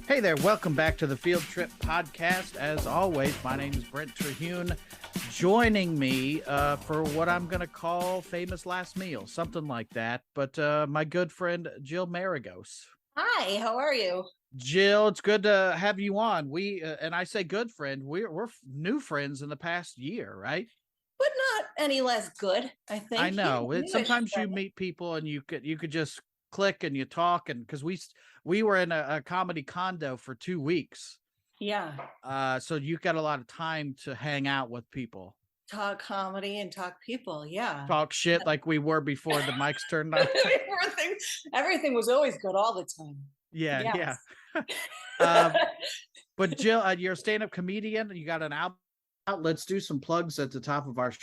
Hey there, welcome back to the Field Trip Podcast. As always, my name is Brent Terhune. Joining me for what I'm going to call Famous Last Meal, something like that. But my good friend, Jill Maragos. Hi, how are you? Jill, it's good to have you on. And I say good friend, we're new friends in the past year, right? But not any less good, I I think. know. Newish Sometimes you friend. meet people and you could just click and you talk, and because we were in a comedy condo for 2 weeks. Yeah. So you got a lot of time to hang out with people, Talk comedy and talk people. Yeah. talk shit like we were before the mics turned on. everything, everything was always good all the time. Yeah, Yes. yeah. uh, but Jill, you're a stand-up comedian. You got an album out. Let's do some plugs at the top of our show,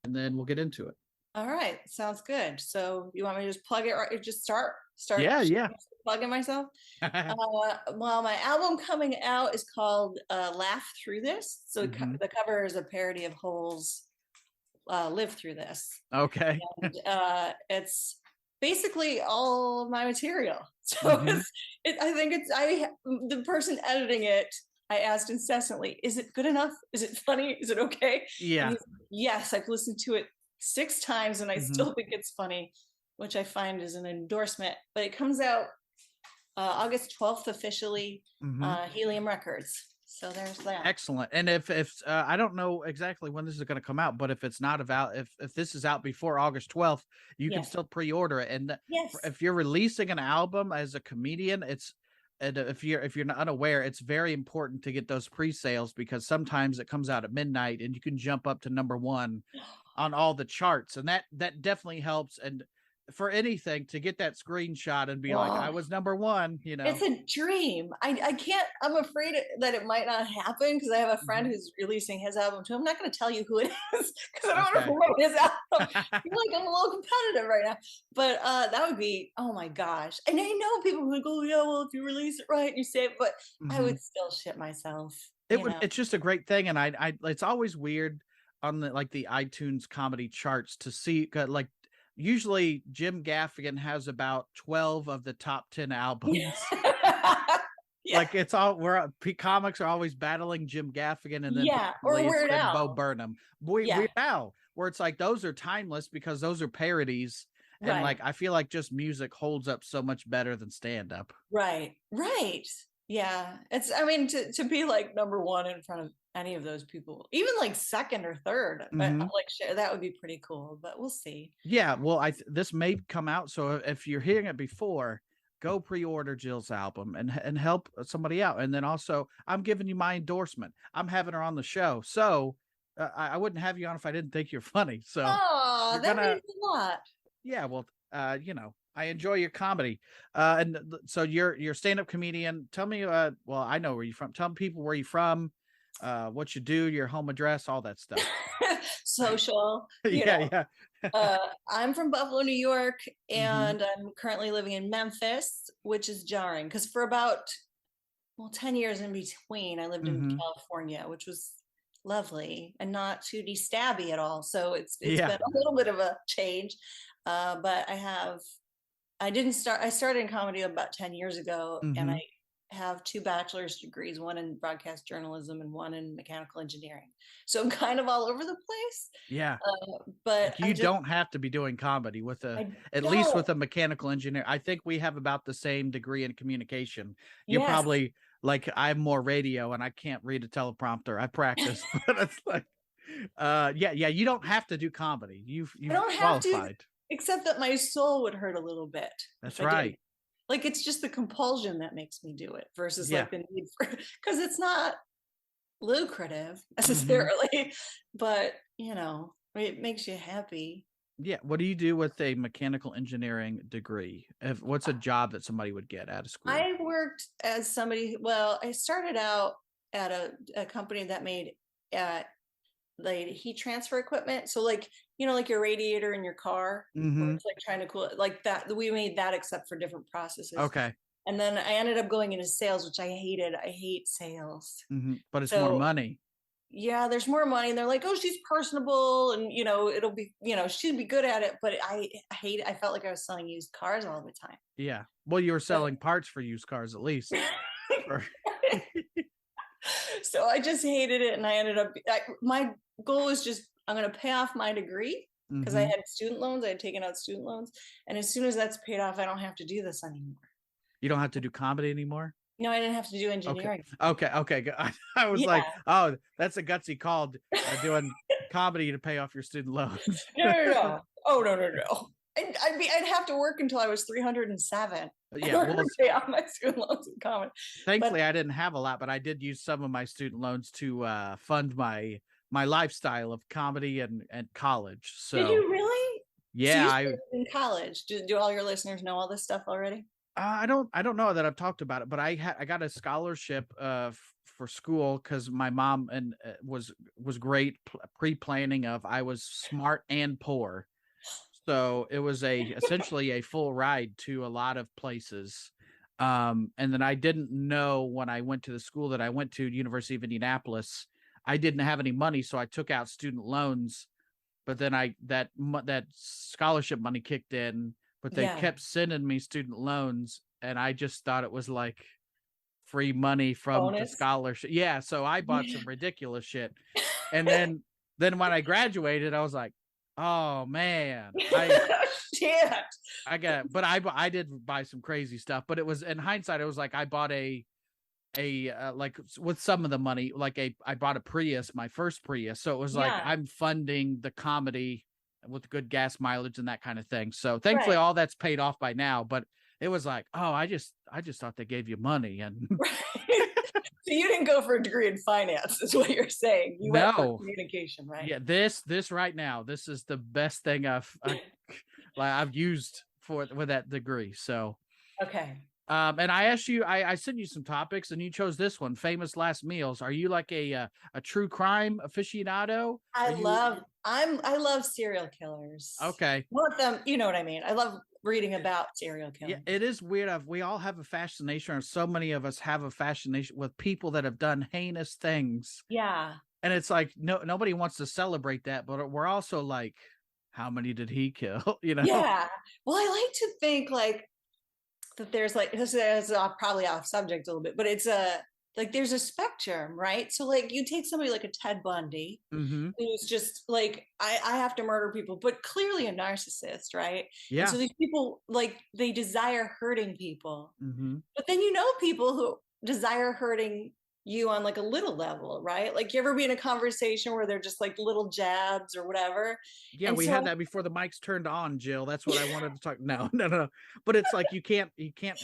and then we'll get into it. All right. Sounds good. So you want me to just plug it right? Just start Yeah. plugging myself. Well, my album coming out is called Laugh Through This. So Mhm. the cover is a parody of Hole's Live Through This. Okay. And it's basically all of my material. So Mhm. I think the person editing it, I asked incessantly, is it good enough? Is it funny? Is it okay? And Yeah. he's, yes, I've listened to it 6 times and I Mhm. still think it's funny, which I find is an endorsement. But it comes out August 12th officially, Mhm. Helium Records. So there's that. Excellent. And if I don't know exactly when this is going to come out, but if it's not about if this is out before August 12th, you can Yes. still pre-order it. And Yes. if you're releasing an album as a comedian, and if you're not unaware, it's very important to get those pre-sales, because sometimes it comes out at midnight and you can jump up to #1 on all the charts, and that definitely helps. And for anything, to get that screenshot and be like, I Oh, was #1, it's a dream. I can't, I'm afraid that it might not happen because I have a friend Mhm. who's releasing his album too. I'm not going to tell you who it is because I don't want to Okay. promote his album. I feel like I'm a little competitive right now. But that would be, oh my gosh. And I know people who go, yeah, well, if you release it right and you say it, but I Mhm. would still shit myself, It you would know. it's just a great thing, and it's always weird on the iTunes comedy charts to see, like, usually Jim Gaffigan has about 12 of the top 10 albums. Yeah. Like, it's all we're comics are always battling Jim Gaffigan, and then Yeah. Or presumably it's Weird then Bo Al. Burnham. Yeah. Weird Al, where it's like those are timeless because those are parodies, and Right. like I feel like just music holds up so much better than stand up. Right. Right. Yeah. It's, I mean, to be like #1 in front of any of those people, even like second or third, Mhm. like that would be pretty cool, but we'll see. Yeah, well, this may come out, so if you're hearing it before, go pre-order Jill's album and help somebody out. And then also, I'm giving you my endorsement. I'm having her on the show, so I wouldn't have you on if I didn't think you're funny. So Oh, you're that gonna, means a lot. yeah. Well, I enjoy your comedy, so you're a stand-up comedian. Tell me, well, I know where you're from. Tell people where you're from, what you do, your home address, all that stuff. Social, Yeah. I'm from Buffalo, New York, Hmm. and I'm currently living in Memphis, which is jarring because for about, well, 10 years in between, I lived in Hmm. California, which was lovely and not too stabby at all. So it's Yeah. been a little bit of a change. But I started in comedy about 10 years ago, and I Hmm. have 2 bachelor's degrees, one in broadcast journalism and one in mechanical engineering. So I'm kind of all over the place. Yeah. But Like, you don't have to be doing comedy with I at least don't, with a mechanical engineer. I think we have about the same degree in communication. You're yes, probably like, I'm more radio and I can't read a teleprompter. I practice, but it's like, yeah, you don't have to do comedy. I You've don't have to, qualified. except that my soul would hurt a little bit That's if I did. right. Like it's just the compulsion that makes me do it versus Yeah. like the need for, because it's not lucrative Hmm. necessarily, but it makes you happy. Yeah. What do you do with a mechanical engineering degree? What's a job that somebody would get out of school? I worked as somebody, well, I started out at a company that made uh, like heat transfer equipment. So like, like your radiator in your car, where Hmm. it's like trying to cool it, like that. We made that except for different processes. Okay. And then I ended up going into sales, which I hated. I hate sales. But it's more So money. yeah, there's more money. And they're like, oh, she's personable and it'll be, she'd be good at it. But I hate it. I felt like I was selling used cars all the time. Yeah. Well, you were But selling parts for used cars at least. Or So I just hated it, and I ended up. My goal was just I'm going to pay off my degree because I had student loans. I had taken out student loans, and as soon as that's paid off, I don't have to do this anymore. You don't have to do comedy anymore? No, I didn't have to do Okay. engineering. Okay. I was like, oh, that's a gutsy call, doing comedy to pay off your student loans. No. Oh, no. I'd have to work until I was 307. Yeah, well, to pay off my student loans in comedy. Thankfully, I didn't have a lot, but I did use some of my student loans to fund my lifestyle of comedy and college. So did you really? Yeah, so you in college. Do all your listeners know all this stuff already? I don't know that I've talked about it, but I got a scholarship for school because my mom and was great pre-planning of I was smart and poor. So it was essentially a full ride to a lot of places. And then I didn't know when I went to the school that I went to, University of Indianapolis, I didn't have any money, so I took out student loans. But then that scholarship money kicked in, but they kept sending me student loans, and I just thought it was like free money from the scholarship. Yeah, so I bought some ridiculous shit, and then when I graduated, I was like, oh man, shit. I did buy some crazy stuff, but it was, in hindsight, it was like I bought a like with some of the money, like I bought a Prius, my first Prius. So it was like I'm funding the comedy with good gas mileage and that kind of thing. So thankfully all that's paid off by now, but it was like, oh, I just thought they gave you money. And so you didn't go for a degree in finance, is what you're saying. You went for communication, right? Yeah, this right now, this is the best thing I've used with that degree. So okay. And I asked you, I sent you some topics, and you chose this one: famous last meals. Are you like a true crime aficionado? I love serial killers. Okay, want them, you know what I mean. I love reading about serial killers. Yeah, it is weird. We all have a fascination, or so many of us have a fascination with people that have done heinous things. Yeah, and it's like nobody wants to celebrate that, but we're also like, how many did he kill? You know? Yeah. Well, I like to think like that there's like, this is probably off subject a little bit, but it's like there's a spectrum, right? So like you take somebody like a Ted Bundy, who's just like, I have to murder people, but clearly a narcissist, right? Yeah. And so these people, like, they desire hurting people, but then people who desire hurting you on like a little level, right? Like, you ever be in a conversation where they're just like little jabs or whatever? Yeah, and we had that before the mics turned on, Jill. That's what I wanted to talk. No. But it's like you can't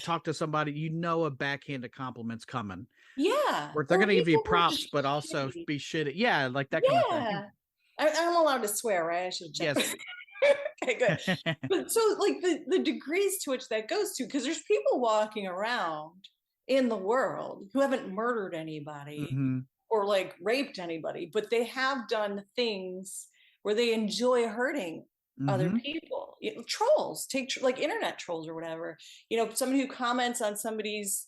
talk to somebody, a backhanded compliment's coming. Yeah. Or they're gonna give you props, but also be shitty. Yeah, like that kind of thing. I'm allowed to swear, right? I should check. Yes. Okay, good. But so like the degrees to which that goes to, because there's people walking around in the world who haven't murdered anybody or like raped anybody, but they have done things where they enjoy hurting other people. Trolls, take like internet trolls or whatever. Somebody who comments on somebody's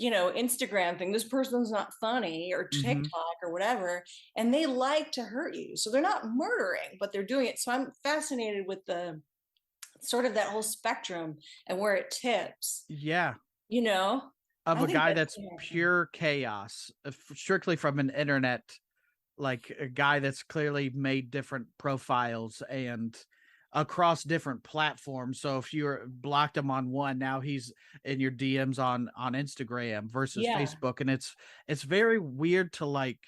Instagram thing, this person's not funny, or TikTok or whatever, and they like to hurt you. So they're not murdering, but they're doing it. So I'm fascinated with the sort of that whole spectrum and where it tips. Yeah. Of a guy that's pure chaos, strictly from an internet, like a guy that's clearly made different profiles and across different platforms. So if you're blocked him on one, now he's in your DMs on Instagram versus Facebook. And it's very weird to like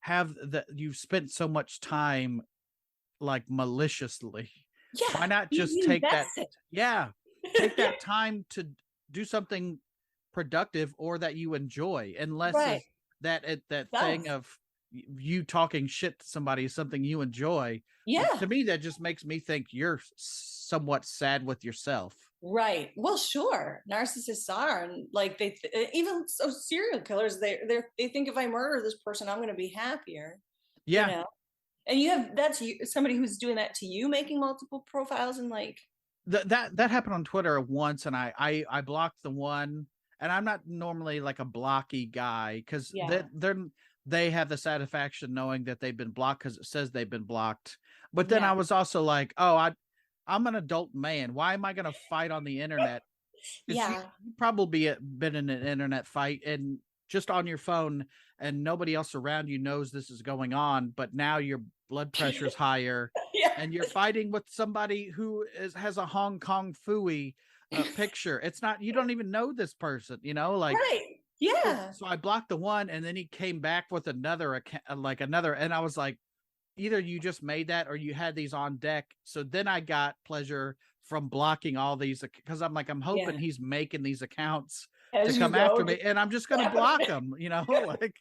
have that you've spent so much time like maliciously. Yeah. Why not just take that? Yeah. Take that time to do something productive or that you enjoy, unless that thing of you talking shit to somebody is something you enjoy. To me, that just makes me think you're somewhat sad with yourself. Right. Well, sure. Narcissists are, and like even so, serial killers, they think if I murder this person, I'm going to be happier. Yeah. And that's somebody who's doing that to you, making multiple profiles, and like that happened on Twitter once, and I blocked the one. And I'm not normally like a blocky guy, because they have the satisfaction knowing that they've been blocked because it says they've been blocked. But then I was also like, oh, I'm an adult man. Why am I going to fight on the internet Yeah. You probably been in an internet fight and just on your phone, and nobody else around you knows this is going on, but now your blood pressure is higher, Yeah. and you're fighting with somebody who has a Hong Kong Phooey picture. It's not, you don't even know this person, like. Right. Yeah. So I blocked the one, and then he came back with another account, like another, and I was like, either you just made that or you had these on deck. So then I got pleasure from blocking all these, because I'm like, I'm hoping he's making these accounts to As you come go, after me, and I'm just going to block them, like.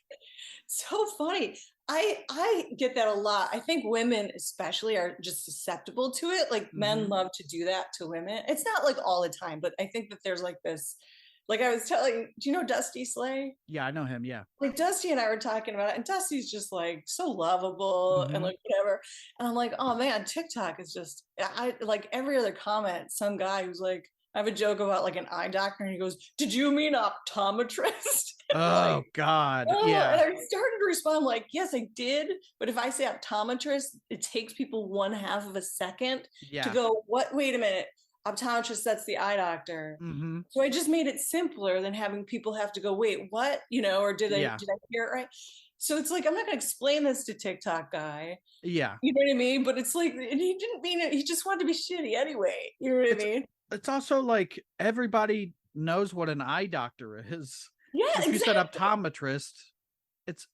so funny. I get that a lot. I think women especially are just susceptible to it. Like men love to do that to women. It's not like all the time, but I think that there's like this, like I was telling, do you know Dusty Slay? Yeah, I know him. Yeah. Like Dusty and I were talking about it, and Dusty's just like so lovable and like whatever. And I'm like, oh man, TikTok is just, I like every other comment, some guy who's like, I have a joke about like an eye doctor, and he goes, "Did you mean optometrist?" Oh Like, God. oh, Yeah. and I started to respond like, yes, I did. But if I say optometrist, it takes people 1/2 of a second to go, what? Wait a minute. Optometrist, that's the eye doctor. So I just made it simpler than having people have to go, wait, what? Or did I hear it right? So it's like, I'm not gonna explain this to TikTok guy. Yeah. You know what I mean? But it's like, and he didn't mean it. He just wanted to be shitty anyway. You know what I mean? It's also like everybody knows what an eye doctor is. Yeah, so if you said optometrist, it's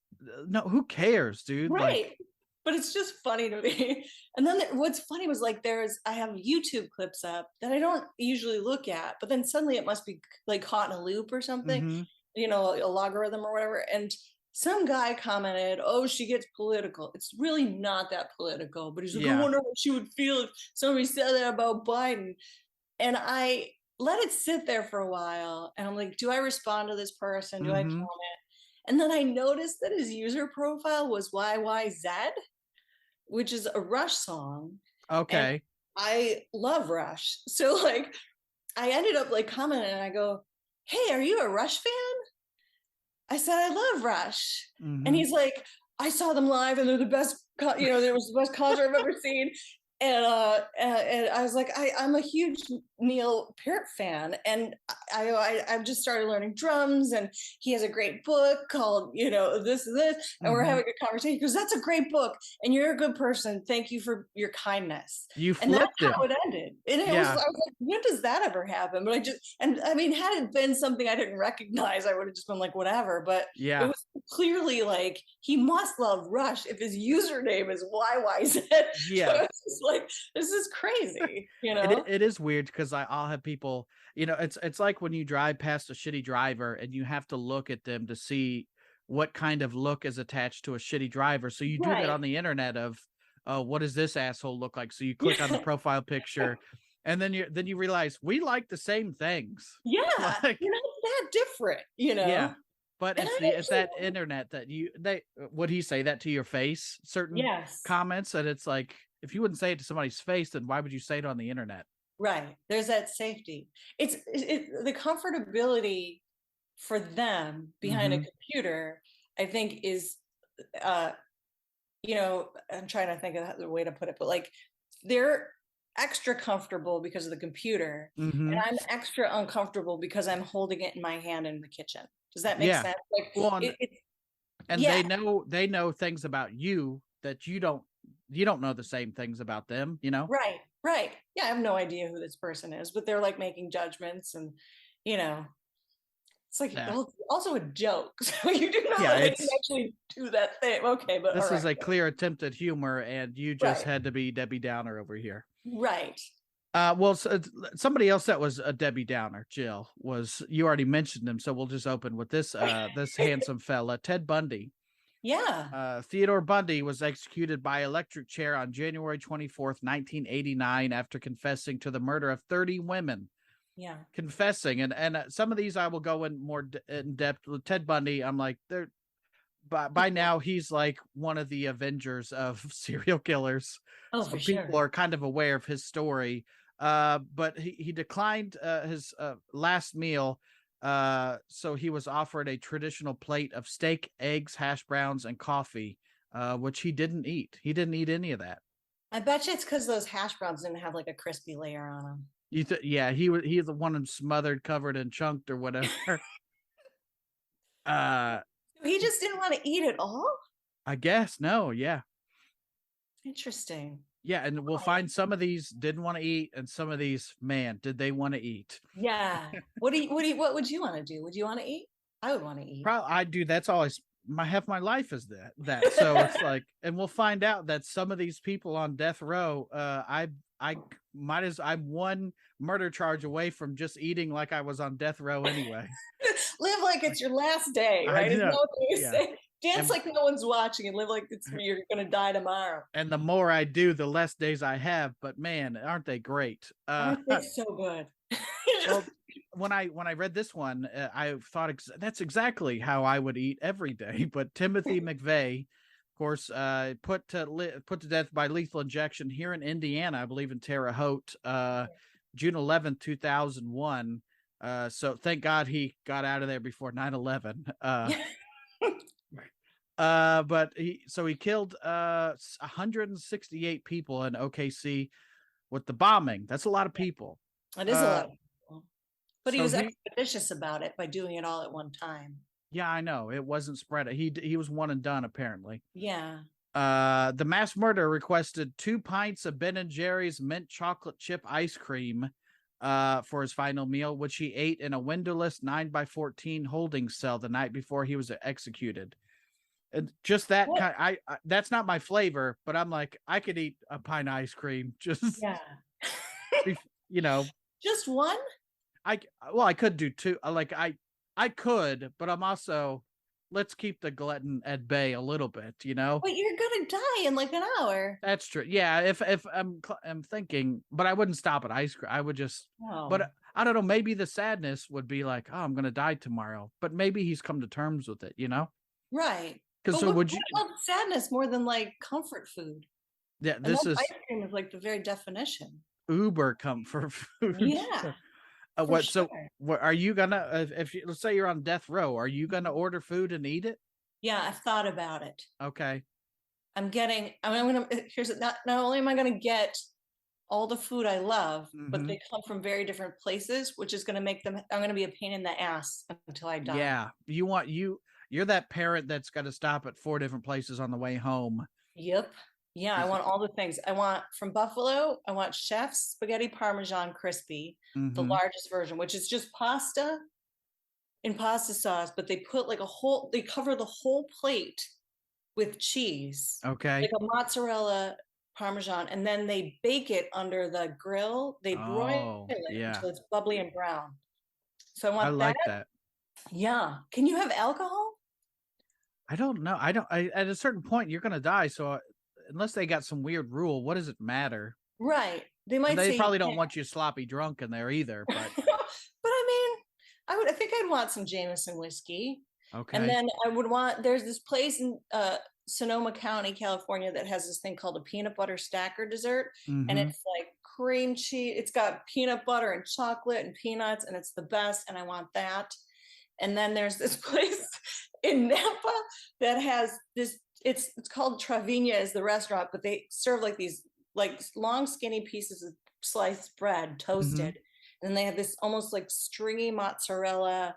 no, who cares, dude? Right. Like, but it's just funny to me. And then what's funny was like, I have YouTube clips up that I don't usually look at, but then suddenly it must be like caught in a loop or something, a logarithm or whatever. And some guy commented, oh, she gets political. It's really not that political, but he's like, I wonder what she would feel if somebody said that about Biden. And I let it sit there for a while. And I'm like, do I respond to this person? Do I comment? And then I noticed that his user profile was YYZ, which is a Rush song. Okay. And I love Rush. So like I ended up like commenting, and I go, hey, are you a Rush fan? I said, I love Rush. And he's like, I saw them live and they're the best, it was the best concert I've ever seen. And I was like, I'm a huge Neil Peart fan, and I've just started learning drums, and he has a great book called this and this, and we're having a conversation because that's a great book, and you're a good person. Thank you for your kindness. You and that's flipped how it ended. And I was like, when does that ever happen? But I mean, had it been something I didn't recognize, I would have just been like, whatever. But it was clearly like, he must love Rush if his username is YYZ. Yeah. So like, this is crazy. It is weird because I'll have people, it's like when you drive past a shitty driver and you have to look at them to see what kind of look is attached to a shitty driver. So you do that on the internet of, what does this asshole look like? So you click on the profile picture, and then you realize we like the same things. Yeah, like, you're not that different, Yeah. But it's that internet that would he say that to your face? Certain comments, and it's like, if you wouldn't say it to somebody's face, then why would you say it on the internet? Right. There's that safety. It's the comfortability for them behind a computer, I think is, I'm trying to think of the way to put it, but like, they're extra comfortable because of the computer, and I'm extra uncomfortable because I'm holding it in my hand in the kitchen. Does that make sense? Like, well, and they know things about you that you don't know the same things about them, Right. Yeah, I have no idea who this person is, but they're like making judgments, and it's like also a joke. So you do know that they can actually do that thing. Okay, but this is a clear attempt at humor, and you just had to be Debbie Downer over here. Right. Well, somebody else that was a Debbie Downer, Jill, was, you already mentioned him, so we'll just open with this this handsome fella, Ted Bundy. Yeah. Theodore Bundy was executed by electric chair on January 24th, 1989, after confessing to the murder of 30 women. Yeah. Confessing. And some of these I will go in more in depth with. Ted Bundy, I'm like, by now he's like one of the Avengers of serial killers. Oh, so for people are kind of aware of his story. But he declined his last meal. So he was offered a traditional plate of steak, eggs, hash browns, and coffee, which he didn't eat. He didn't eat any of that. I bet you it's because those hash browns didn't have like a crispy layer on them. Yeah, he's the one smothered, covered, and chunked or whatever. He just didn't want to eat it all? I guess no, yeah. Interesting. Yeah, and we'll find some of these didn't want to eat, and some of these, man, did they want to eat? Yeah. What would you want to do? Would you want to eat? I would want to eat. Probably I do. That's always half my life is that. So it's like, and we'll find out that some of these people on death row, I'm one murder charge away from just eating like I was on death row anyway. Live like it's your last day, right? Isn't that what you say? Dance like no one's watching and live like you're going to die tomorrow. And the more I do, the less days I have. But man, aren't they great? Aren't they so good? Well, when I read this one, I thought that's exactly how I would eat every day. But Timothy Mcveigh, of course, put to death by lethal injection here in Indiana, I believe in Terre Haute, June 11th, 2001. So thank God he got out of there before 9/11. But he killed 168 people in OKC with the bombing. That's a lot of people. It is a lot of people. But he was expeditious about it by doing it all at one time. Yeah, I know. It wasn't spread. He was one and done, apparently. Yeah. The mass murderer requested 2 pints of Ben and Jerry's mint chocolate chip ice cream for his final meal, which he ate in a windowless 9x14 holding cell the night before he was executed. And just that kind, that's not my flavor, but I'm like, I could eat a pint of ice cream. Just just one. I could do 2. I could, but I'm also, let's keep the glutton at bay a little bit, But you're gonna die in like an hour. That's true. Yeah, if I'm thinking, but I wouldn't stop at ice cream. I would just. But I don't know. Maybe the sadness would be like, oh, I'm gonna die tomorrow. But maybe he's come to terms with it. Right. Because would you love sadness more than like comfort food? Yeah, this is ice cream is like the very definition. Uber comfort food. Yeah. What? Sure. So, what are you gonna? Let's say you're on death row, are you gonna order food and eat it? Yeah, I've thought about it. Okay. Here's it. Not only am I gonna get all the food I love, but they come from very different places, which is gonna make them. I'm gonna be a pain in the ass until I die. Yeah, you're that parent that's got to stop at 4 different places on the way home. Yep. Yeah, I want all the things. I want from Buffalo, I want Chef's Spaghetti Parmesan Crispy, the largest version, which is just pasta in pasta sauce, but they put like they cover the whole plate with cheese. Okay. Like a mozzarella Parmesan, and then they bake it under the grill. They broil it until it's bubbly and brown. So I like that. Yeah. Can you have alcohol? I don't know. At a certain point, you're going to die. So unless they got some weird rule, what does it matter? Right. They might say probably don't want you sloppy drunk in there either. But but I mean, I think I'd want some Jameson whiskey. Okay. And then there's this place in Sonoma County, California that has this thing called a peanut butter stacker dessert. And it's like cream cheese. It's got peanut butter and chocolate and peanuts, and it's the best. And I want that. And then there's this place in Napa that has this, it's called Travinia is the restaurant, but they serve like these like long skinny pieces of sliced bread toasted. And then they have this almost like stringy mozzarella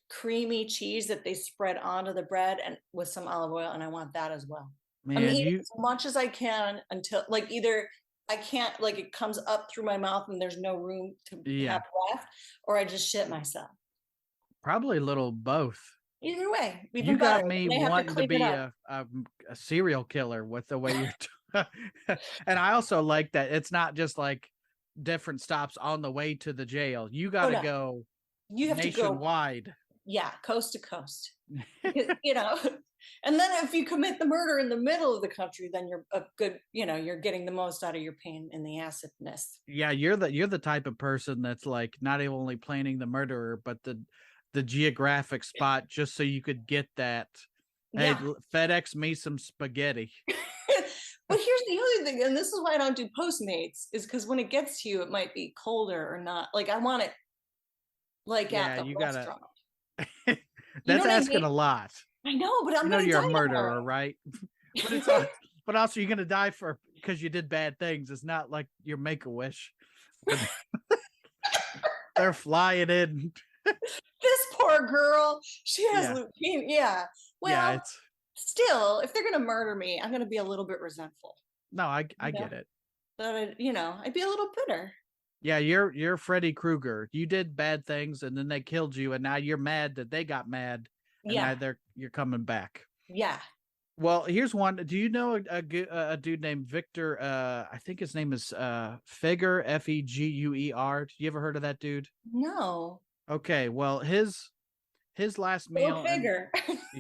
creamy cheese that they spread onto the bread and with some olive oil. And I want that as well. Man, I'm eating as much as I can until like either I can't, like it comes up through my mouth and there's no room to have left, or I just shit myself. Probably a little both. Either way, you got me wanting to be a serial killer with the way you're. And I also like that it's not just like different stops on the way to the jail. You got to go. You have nationwide. To go. Yeah, coast to coast. And then if you commit the murder in the middle of the country, then you're a good. You're getting the most out of your pain in the acidness. Yeah, you're the type of person that's like not only planning the murderer, but the geographic spot just so you could get that. Hey, FedEx me some spaghetti. But here's the other thing, and this is why I don't do Postmates, is because when it gets to you, it might be colder or not. Like I want it like at the restaurant. That's asking a lot. I know, but I'm you're a murderer, right? But also you're gonna die because you did bad things. It's not like your Make-A-Wish. They're flying in. This poor girl, she has leukemia. Yeah. Well, still, if they're going to murder me, I'm going to be a little bit resentful. No, I get it. But I'd be a little bitter. Yeah, you're Freddy Krueger. You did bad things, and then they killed you, and now you're mad that they got mad, and now you're coming back. Yeah. Well, here's one. Do you know a dude named Victor? I think his name is Feguer, Feguer. Do you ever heard of that dude? No. Okay, well his last meal. Go figure.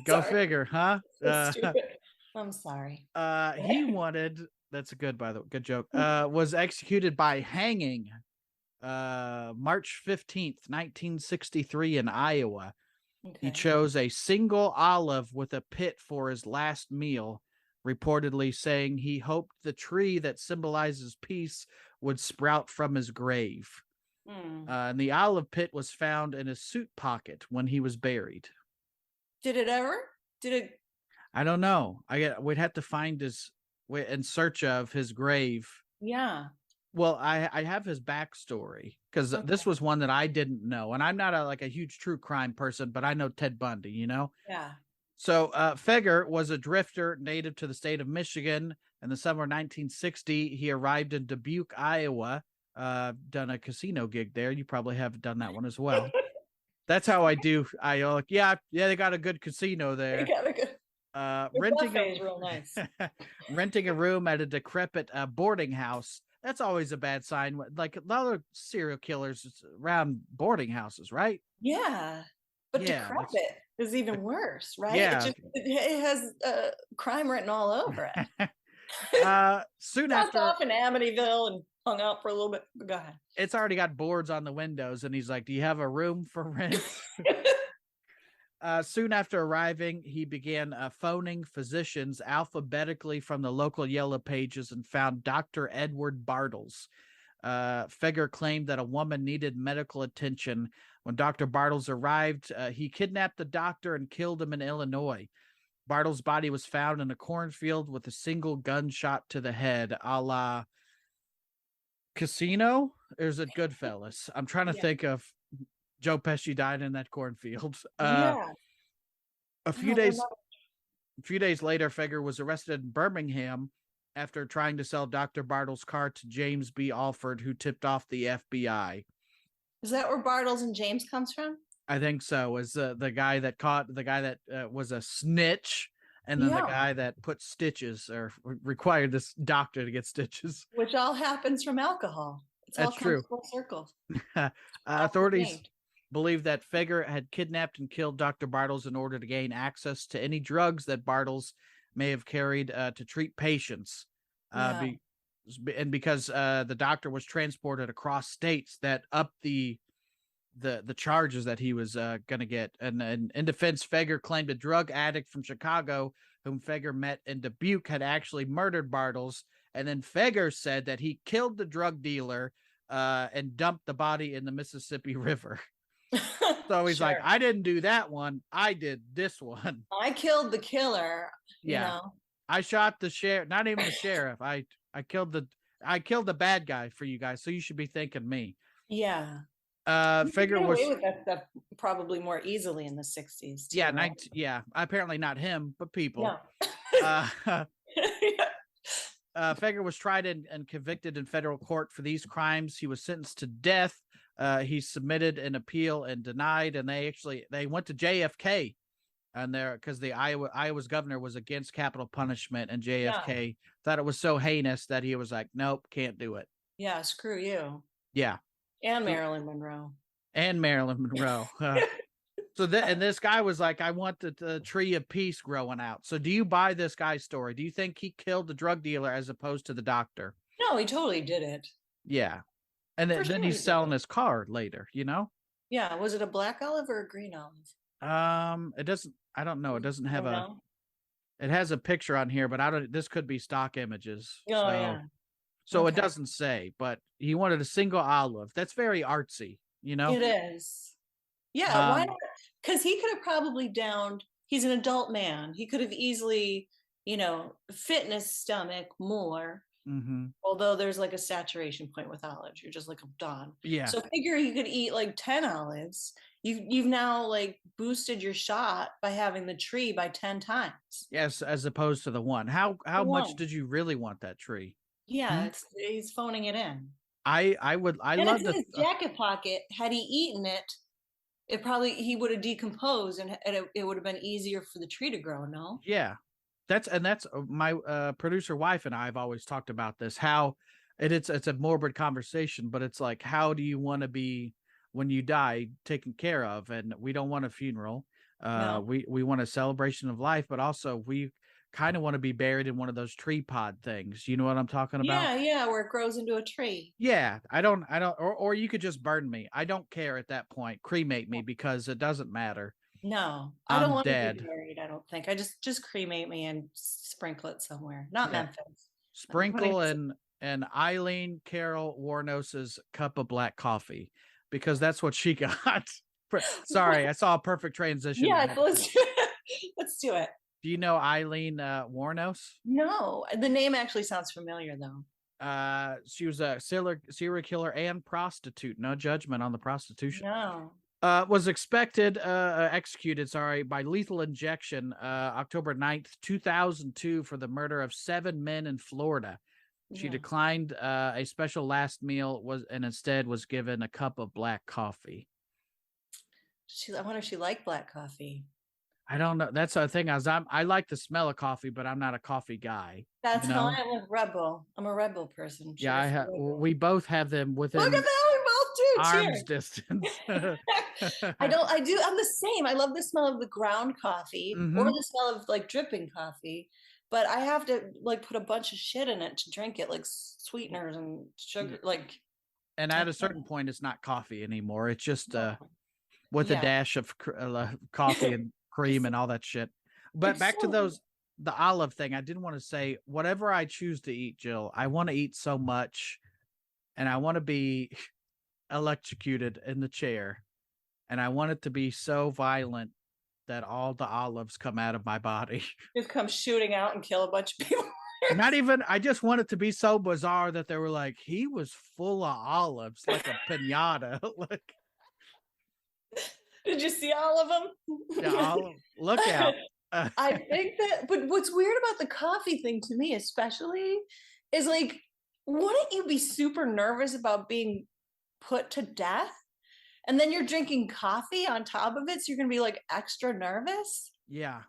Go figure, huh? I'm sorry. He wanted. That's a good, by the way, good joke. Was executed by hanging, March 15th, 1963, in Iowa. Okay. He chose a single olive with a pit for his last meal, reportedly saying he hoped the tree that symbolizes peace would sprout from his grave. And the olive pit was found in his suit pocket when he was buried. Did it? I don't know. We'd have to find in search of his grave. Yeah. Well, I have his backstory because this was one that I didn't know, and I'm not a huge true crime person, but I know Ted Bundy, Yeah. So Feguer was a drifter native to the state of Michigan. In the summer of 1960, he arrived in Dubuque, Iowa, done a casino gig there. You probably have done that one as well. That's how I do. They got a good casino there. They got a good. Real nice. Renting a room at a decrepit boarding house. That's always a bad sign. Like a lot of serial killers around boarding houses, right? Yeah, but decrepit is even worse, right? Yeah, it has crime written all over it. Soon after, off in Amityville and hung out for a little bit. Go ahead. It's already got boards on the windows, and he's like, "Do you have a room for rent?" Soon after arriving, he began phoning physicians alphabetically from the local yellow pages and found Dr. Edward Bartles. Feguer claimed that a woman needed medical attention. When Dr. Bartles arrived, he kidnapped the doctor and killed him in Illinois. Bartles' body was found in a cornfield with a single gunshot to the head, a la Casino. There's a Goodfellas. I'm trying to think of Joe Pesci died in that cornfield. A few days later, Feguer was arrested in Birmingham after trying to sell Dr. Bartles' car to James B. Alford, who tipped off the FBI. Is that where Bartles and James comes from? I think so. Is the guy that was a snitch, and then the guy that put stitches or required this doctor to get stitches, which all happens from alcohol. That's true. Full circle. Authorities believe that Feguer had kidnapped and killed Dr. Bartles in order to gain access to any drugs that Bartles may have carried to treat patients. And because the doctor was transported across states, that upped the charges that he was going to get. And in defense, Feguer claimed a drug addict from Chicago, whom Feguer met in Dubuque, had actually murdered Bartles. And then Feguer said that he killed the drug dealer and dumped the body in the Mississippi River. So he's like, I didn't do that one. I did this one. I killed the killer. Yeah. I shot the sheriff, not even the sheriff. I killed the bad guy for you guys. So you should be thanking me. Yeah. Feguer was away with that stuff probably more easily in the 60s. Too, right? Apparently not him, but people. No. Feguer was tried and convicted in federal court for these crimes. He was sentenced to death. He submitted an appeal and denied, and they went to JFK, and because the Iowa's governor was against capital punishment, and JFK thought it was so heinous that he was like, nope, can't do it. Yeah, screw you. Yeah. And Marilyn Monroe. So this guy was like, I want the tree of peace growing out. So do you buy this guy's story? Do you think he killed the drug dealer as opposed to the doctor? No, he totally did it. Yeah. And then he's selling his car later, Yeah. Was it a black olive or a green olive? I don't know. It doesn't have it has a picture on here, but this could be stock images. Oh, yeah. So it doesn't say, but he wanted a single olive. That's very artsy, It is. Yeah, why not? Because he could have probably he's an adult man. He could have easily, fit in his stomach more Although there's like a saturation point with olives, you're just like, I'm done. Yeah. So figure you could eat like 10 olives. You've now like boosted your shot by having the tree by 10 times. Yes, as opposed to the one. How much did you really want that tree? Yeah, he's phoning it in. I And love it's in his jacket pocket. Had he eaten it, he would have decomposed, and it would have been easier for the tree to grow. No. Yeah, that's my producer wife and I have always talked about this. How it's a morbid conversation, but it's like, how do you want to be when you die, taken care of? And we don't want a funeral. No. We want a celebration of life, but also we kind of want to be buried in one of those tree pod things. You know what I'm talking about? Yeah, where it grows into a tree. Yeah, I don't, or you could just burn me. I don't care at that point. Cremate me because it doesn't matter. No, I don't I'm want dead. to be buried. I don't think. I just cremate me and sprinkle it somewhere. Not Memphis. Sprinkle and Eileen Carol Warnos's cup of black coffee, because that's what she got. Sorry, I saw a perfect transition. Yeah, let's do it. Let's do it. Do you know Eileen Warnos? No, the name actually sounds familiar though. She was a serial killer and prostitute. No judgment on the prostitution. No. Was executed, by lethal injection, October 9th, 2002 for the murder of 7 men in Florida. She declined a special last meal and instead was given a cup of black coffee. I wonder if she liked black coffee. I don't know. That's the thing. I like the smell of coffee, but I'm not a coffee guy. That's how I am with Red Bull. I'm a Red Bull person. We both have them within. Look at that. We both do. Arm's distance. I do. I'm the same. I love the smell of the ground coffee or the smell of like dripping coffee, but I have to like put a bunch of shit in it to drink it, like sweeteners and sugar. Like, and at a certain point, it's not coffee anymore. It's just with a dash of coffee and cream and all that shit. But back to the olive thing, I didn't want to say, whatever I choose to eat, Jill, I want to eat so much, and I want to be electrocuted in the chair, and I want it to be so violent that all the olives come out of my body. Just come shooting out and kill a bunch of people. Not even, I just want it to be so bizarre that they were like, he was full of olives, like a pinata. Like, did you see all of them? Yeah, look out. I think that, but what's weird about the coffee thing to me, especially, is like, wouldn't you be super nervous about being put to death? And then you're drinking coffee on top of it, so you're going to be like extra nervous? Yeah.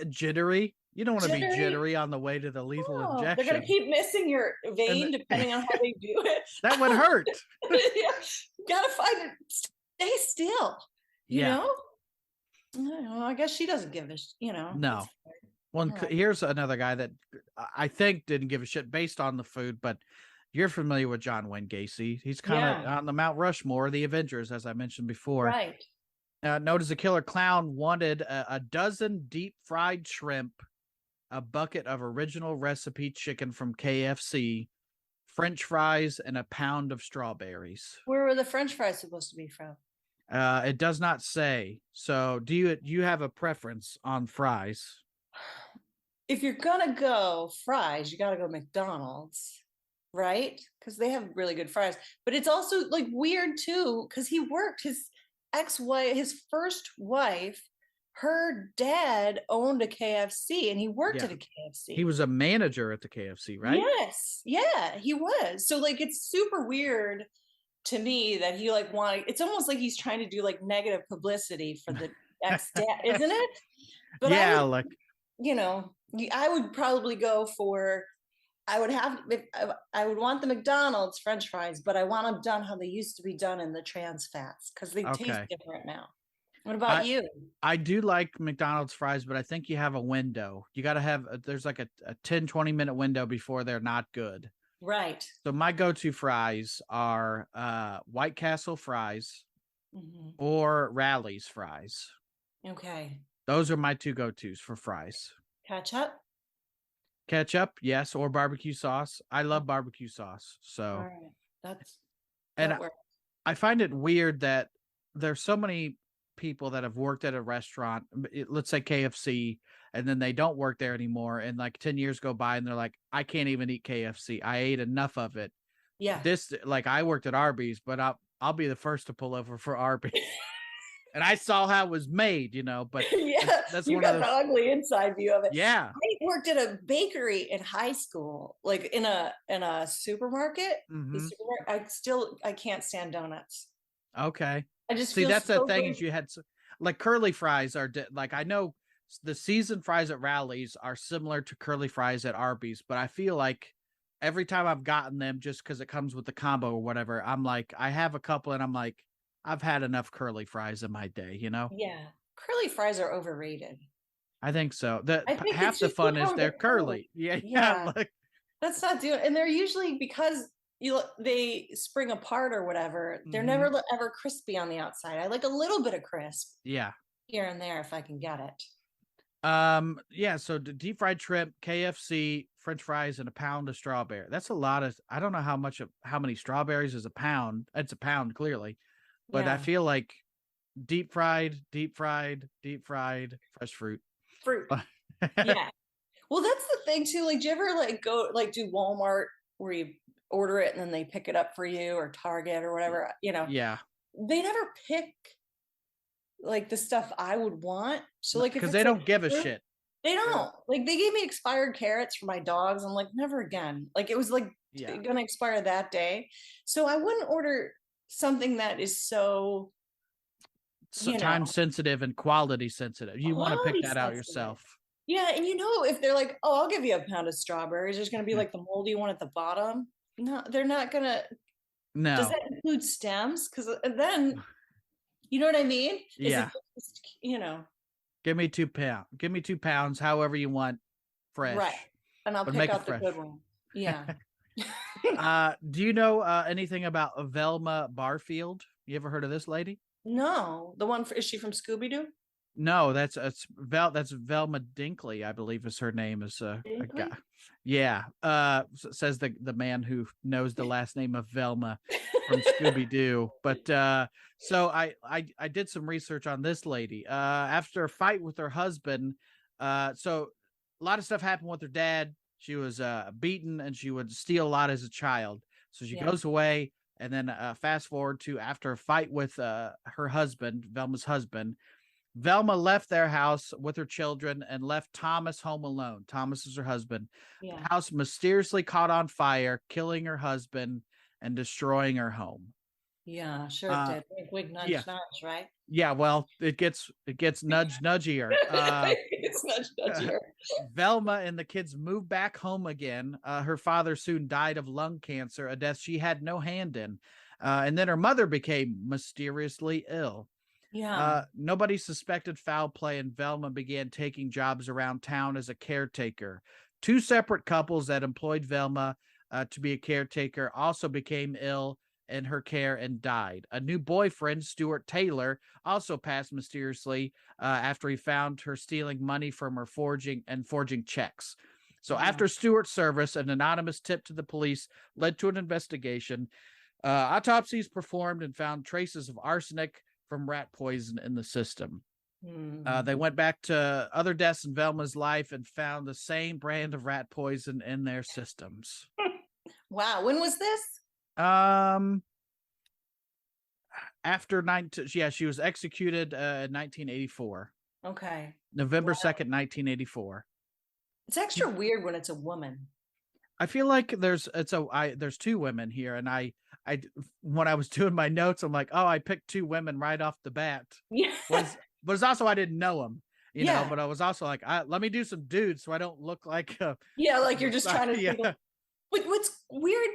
Jittery. You don't want to be jittery on the way to the lethal injection. They're going to keep missing your vein depending on how they do it. That would hurt. Yeah. Got to find it. Stay still. You know? I guess she doesn't give a No. Well, here's another guy that I think didn't give a shit based on the food, but you're familiar with John Wayne Gacy. He's kind of on the Mount Rushmore of the Avengers, as I mentioned before. Right. Known as a killer clown, wanted a dozen deep fried shrimp, a bucket of original recipe chicken from KFC, French fries, and a pound of strawberries. Where were the French fries supposed to be from? It does not say. So do you have a preference on fries? If you're gonna go fries, you gotta go McDonald's, right? Because they have really good fries. But it's also like weird too, because he worked his ex-wife, his first wife, her dad owned a KFC and he worked at a KFC. He was a manager at the KFC, right? Yes. Yeah, he was. So like it's super weird to me that he like wanted, it's almost like he's trying to do like negative publicity for the ex-dad, isn't it? But yeah, I would probably go for, I would want the McDonald's French fries, but I want them done how they used to be done in the trans fats because they taste different now. What about you? I do like McDonald's fries, but I think you have a window. You got to have, there's like a 10, 20 minute window before they're not good. Right. So my go-to fries are White Castle fries or Rally's fries. Okay. Those are my two go-tos for fries. Ketchup, yes, or barbecue sauce. I love barbecue sauce. So I find it weird that there's so many people that have worked at a restaurant, let's say KFC, and then they don't work there anymore. And like 10 years go by and they're like, I can't even eat KFC. I ate enough of it. Yeah. This, like, I worked at Arby's, but I'll be the first to pull over for Arby's. And I saw how it was made, but yeah, that's you one got of those. The ugly inside view of it. Yeah. I worked at a bakery in high school, like in a supermarket. The supermarket. I can't stand donuts. Okay. I just see that's so the thing is you had like curly fries are like I know the seasoned fries at Rally's are similar to curly fries at Arby's, but I feel like every time I've gotten them, just because it comes with the combo or whatever, I'm like, I have a couple and I'm like, I've had enough curly fries in my day, Yeah, curly fries are overrated. I think so. I think half the fun is they're curly. Yeah. Like, that's not doing, and they're usually because they spring apart or whatever. They're never ever crispy on the outside. I like a little bit of crisp. Yeah. Here and there if I can get it. Yeah, so deep fried shrimp, KFC, French fries, and a pound of strawberry. That's a lot of, I don't know how many strawberries is a pound. It's a pound clearly, but I feel like deep fried, fresh fruit. Yeah. Well, that's the thing too. Like, do you ever like go like do Walmart where you order it and then they pick it up for you, or Target or whatever, Yeah. They never pick like the stuff I would want. So like, because they don't give a shit. They don't. Like, they gave me expired carrots for my dogs. I'm like, never again. Like, it was like gonna expire that day. So I wouldn't order something that is so time sensitive and quality sensitive. You want to pick that out yourself. Yeah, and if they're like, oh, I'll give you a pound of strawberries, there's going to be like the moldy one at the bottom. No, they're not going to. No. Does that include stems? Because then, you know what I mean? Yeah. Just, Give me 2 pounds. Give me 2 pounds, however you want, fresh. Right. And I'll pick out the good one. Yeah. Do you know anything about Velma Barfield? You ever heard of this lady? No. The one, is she from Scooby-Doo? No, that's Velma Dinkley, I believe is her name. Is a guy. Yeah. Says the man who knows the last name of Velma from Scooby-Doo. But so I did some research on this lady. After a fight with her husband, so a lot of stuff happened with her dad. She was beaten and she would steal a lot as a child. So she goes away, and then fast forward to after a fight with her husband, Velma's husband. Velma left their house with her children and left Thomas home alone. Thomas is her husband. The house mysteriously caught on fire, killing her husband and destroying her home. Yeah, sure it did. Wig, nudge, nudge, right? Yeah, well, it gets nudgier. It's nudgier. Velma and the kids moved back home again. Her father soon died of lung cancer, a death she had no hand in. And then her mother became mysteriously ill. Yeah. Nobody suspected foul play, and Velma began taking jobs around town as a caretaker. 2 separate couples that employed Velma to be a caretaker also became ill in her care and died. A new boyfriend, Stuart Taylor, also passed mysteriously after he found her stealing money from her forging checks. So after Stuart's service, an anonymous tip to the police led to an investigation. Autopsies performed and found traces of arsenic from rat poison in the system. They went back to other deaths in Velma's life and found the same brand of rat poison in their systems. Wow. When was this? After she was executed in 1984. Okay. November 2nd, 1984. It's extra weird when it's a woman. I feel like there's 2 women here, and I when I was doing my notes, I'm like, oh, I picked 2 women right off the bat. Yeah. But it's also I didn't know them, you know. But I was also like, let me do some dudes so I don't look like like you're just trying to. But what's weird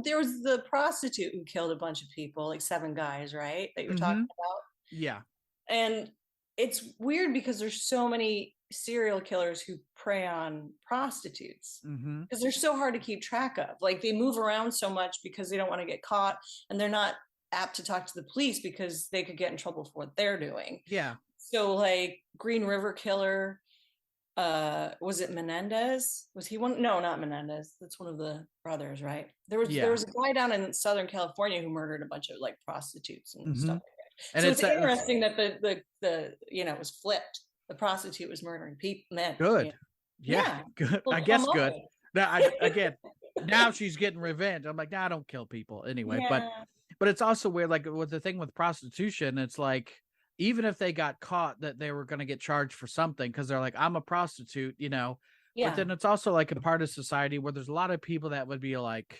there was the prostitute who killed a bunch of people, like 7 guys, right? That you're talking about. Yeah. And it's weird because there's so many serial killers who prey on prostitutes because they're so hard to keep track of. Like, they move around so much because they don't want to get caught, and they're not apt to talk to the police because they could get in trouble for what they're doing. Yeah. So like Green River Killer, was it Menendez? Was he one? No, not Menendez. That's one of the brothers, right? There was a guy down in Southern California who murdered a bunch of like prostitutes and stuff like that. And so it's interesting that the it was flipped. the prostitute was murdering men. Good. Yeah. Good. Well, I guess good. Now, again, now she's getting revenge. I'm like, nah, I don't kill people anyway. But it's also weird. Like with the thing with prostitution, it's like, even if they got caught, that they were going to get charged for something because they're like, I'm a prostitute, But then it's also like a part of society where there's a lot of people that would be like,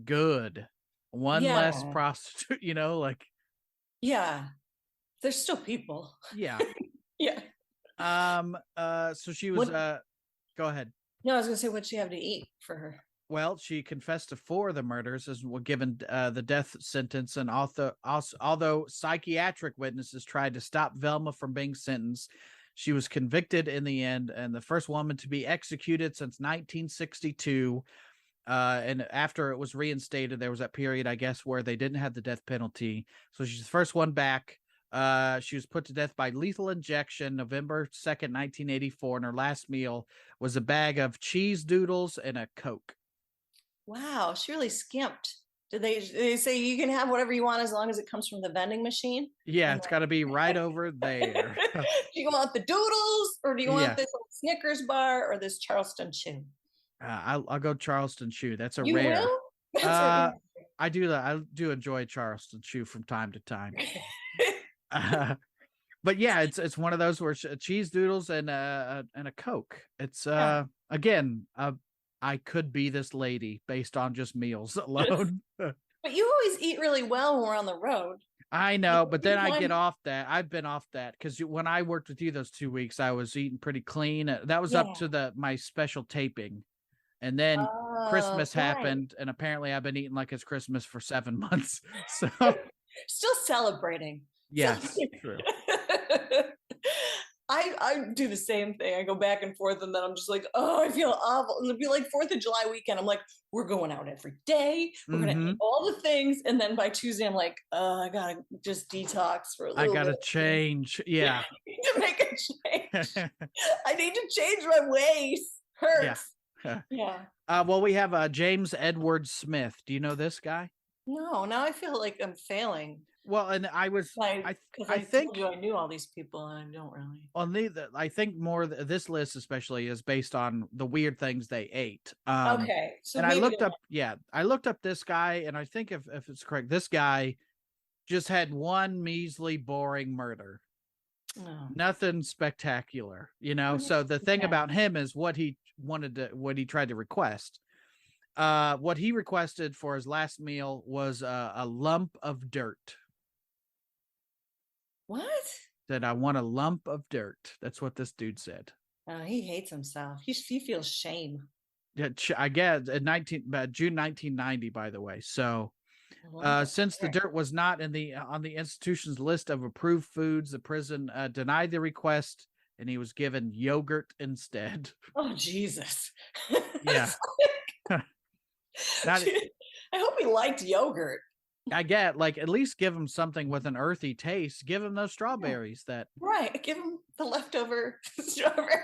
good, one less prostitute, like. Yeah, there's still people. Yeah. Yeah. So she was. Go ahead. No, I was gonna say, what'd she have to eat for her? Well, she confessed to 4 of the murders, as was given the death sentence, and although psychiatric witnesses tried to stop Velma from being sentenced, she was convicted in the end, and the first woman to be executed since 1962. And after it was reinstated, there was that period, I guess, where they didn't have the death penalty. So she's the first one back. She was put to death by lethal injection November 2nd, 1984, and her last meal was a bag of cheese doodles and a Coke. Wow, she really skimped. Did they say you can have whatever you want as long as it comes from the vending machine? Yeah, it's got to be right over there. Do you want the doodles, or do you want this Snickers bar, or this Charleston chew? I'll go Charleston chew. That's a you rare. Will? That's I do that. I do enjoy Charleston chew from time to time. But yeah, it's one of those where cheese doodles and a Coke. It's again, I could be this lady based on just meals alone. But you always eat really well when we're on the road. I know, but then I get off that. I've been off that because when I worked with you those 2 weeks, I was eating pretty clean. That was up to my special taping. And then Christmas happened, and apparently I've been eating like it's Christmas for 7 months. So still celebrating. Yes, true. I do the same thing. I go back and forth, and then I'm just like, oh, I feel awful. And it'll be like 4th of July weekend. I'm like, we're going out every day. We're gonna eat all the things. And then by Tuesday, I'm like, oh, I gotta just detox for a little bit. I gotta change. Yeah. I need to make a change. I need to change my ways. Hurts. Yeah. Well, we have James Edward Smith. Do you know this guy? No, now I feel like I'm failing. Well, and I think I knew all these people, and I don't really. On I think more this list especially is based on the weird things they ate. Okay, so and I looked up this guy, and I think if it's correct, this guy just had one measly, boring murder. Oh. Nothing spectacular, So the thing about him is what he tried to request. What he requested for his last meal was a lump of dirt. What? Said, I want a lump of dirt. That's what this dude said. Oh, he hates himself. He feels shame. Yeah, I guess June 1990, by the way. So since the dirt was not on the institution's list of approved foods, the prison denied the request, and he was given yogurt instead. Oh, Jesus. Yeah. I hope he liked yogurt. I get, like, at least give him something with an earthy taste. Give him those strawberries Right. Give him the leftover strawberries.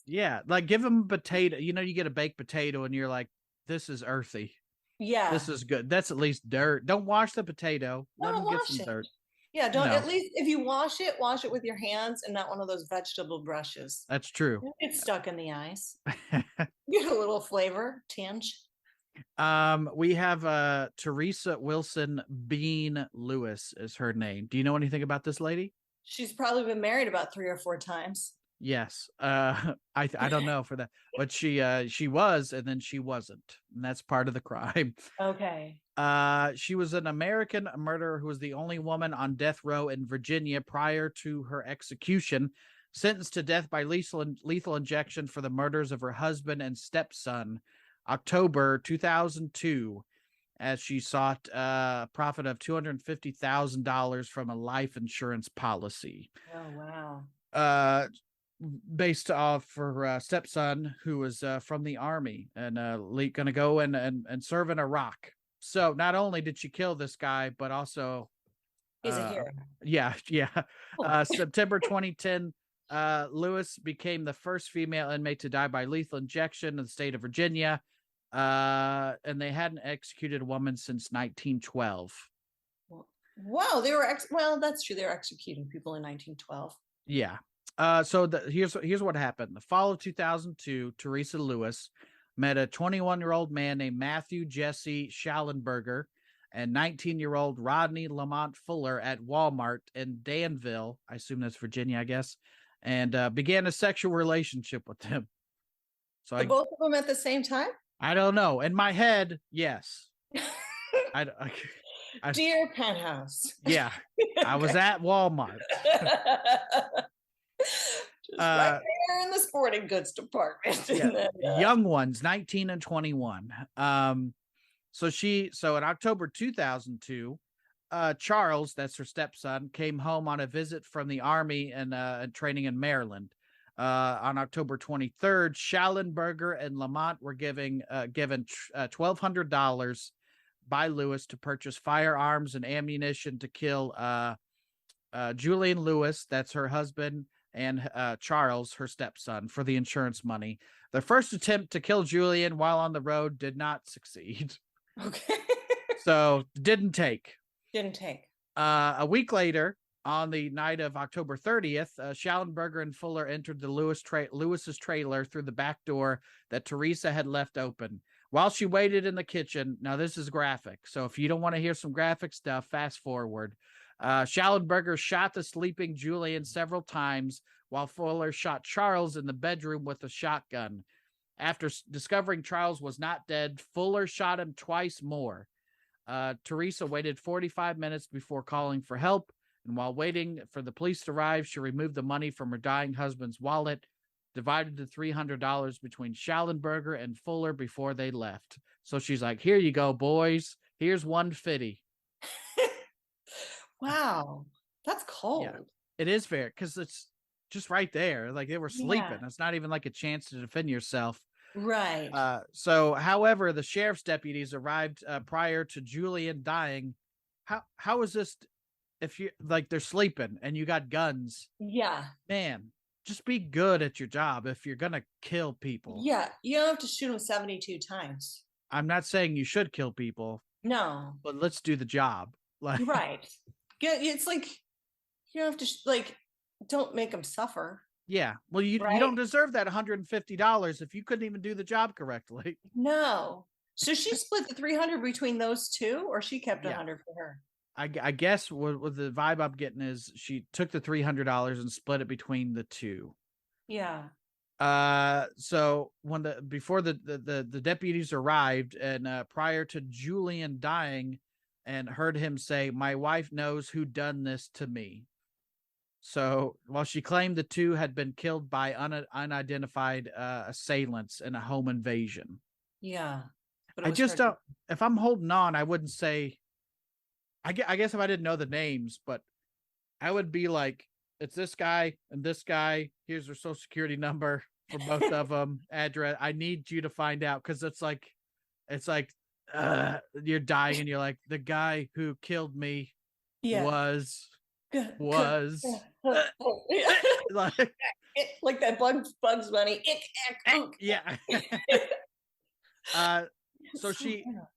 Yeah. Like, give him potato. You get a baked potato and you're like, this is earthy. Yeah. This is good. That's at least dirt. Don't wash the potato. Let him get some dirt. Yeah. Don't, at least if you wash it with your hands and not one of those vegetable brushes. That's true. It's stuck in the eyes. Get a little flavor, tinge. We have Teresa Wilson Bean Lewis is her name. Do you know anything about this lady? She's probably been married about 3 or 4 times. Yes. I don't know for that, but she was, and then she wasn't, and that's part of the crime. Okay. She was an American murderer who was the only woman on death row in Virginia prior to her execution, sentenced to death by lethal injection for the murders of her husband and stepson. October 2002, as she sought a profit of $250,000 from a life insurance policy. Oh, wow. Based off her stepson, who was from the Army and going to go and serve in Iraq. So not only did she kill this guy, but also he's a hero. Yeah. September 2010. Lewis became the first female inmate to die by lethal injection in the state of Virginia. And they hadn't executed a woman since 1912. Wow, they were well, that's true. They were executing people in 1912. Yeah. Here's what happened. The fall of 2002, Teresa Lewis met a 21-year-old man named Matthew Jesse Schallenberger and 19-year-old Rodney Lamont Fuller at Walmart in Danville, I assume that's Virginia, I guess, and began a sexual relationship with them. So both of them at the same time? I don't know. In my head, yes. Dear Penthouse. Yeah, I was at Walmart. Just right there in the sporting goods department. Yeah. Then, young ones, 19 and 21. So in October 2002, Charles, that's her stepson, came home on a visit from the Army and training in Maryland. On October 23rd, Schallenberger and Lamont were given $1,200 by Lewis to purchase firearms and ammunition to kill Julian Lewis, that's her husband, and Charles, her stepson, for the insurance money. Their first attempt to kill Julian while on the road did not succeed. Okay. So didn't take. A week later, on the night of October 30th, Schallenberger and Fuller entered the Lewis's trailer through the back door that Teresa had left open. While she waited in the kitchen, now this is graphic, so if you don't want to hear some graphic stuff, fast forward. Schallenberger shot the sleeping Julian several times, while Fuller shot Charles in the bedroom with a shotgun. After discovering Charles was not dead, Fuller shot him twice more. Teresa waited 45 minutes before calling for help, and while waiting for the police to arrive, she removed the money from her dying husband's wallet, divided the $300 between Schallenberger and Fuller before they left. So she's like, here you go, boys. Here's $150. Wow. That's cold. Yeah, it is fair because it's just right there. Like they were sleeping. Yeah. It's not even like a chance to defend yourself. Right. However, the sheriff's deputies arrived prior to Julian dying. How is this if you like they're sleeping and you got guns? Yeah. Man, just be good at your job if you're gonna kill people. Yeah, you don't have to shoot them 72 times. I'm not saying you should kill people. No. But let's do the job. Like right. Yeah, it's like you don't have to don't make them suffer. Yeah. Well, you don't deserve that $150 if you couldn't even do the job correctly. No. So she split the $300 between those two, or she kept $100 for her? I guess what the vibe I'm getting is she took the $300 and split it between the two. Yeah. So before the deputies arrived and prior to Julian dying, and heard him say, "My wife knows who done this to me." So while she claimed the two had been killed by unidentified assailants in a home invasion. Yeah. I just don't, if I'm holding on, I wouldn't say, I guess if I didn't know the names, but I would be like, it's this guy and this guy. Here's their social security number for both of them, address. I need you to find out. Cause it's like, you're dying and you're like, the guy who killed me was like that Bugs Bunny. Yeah.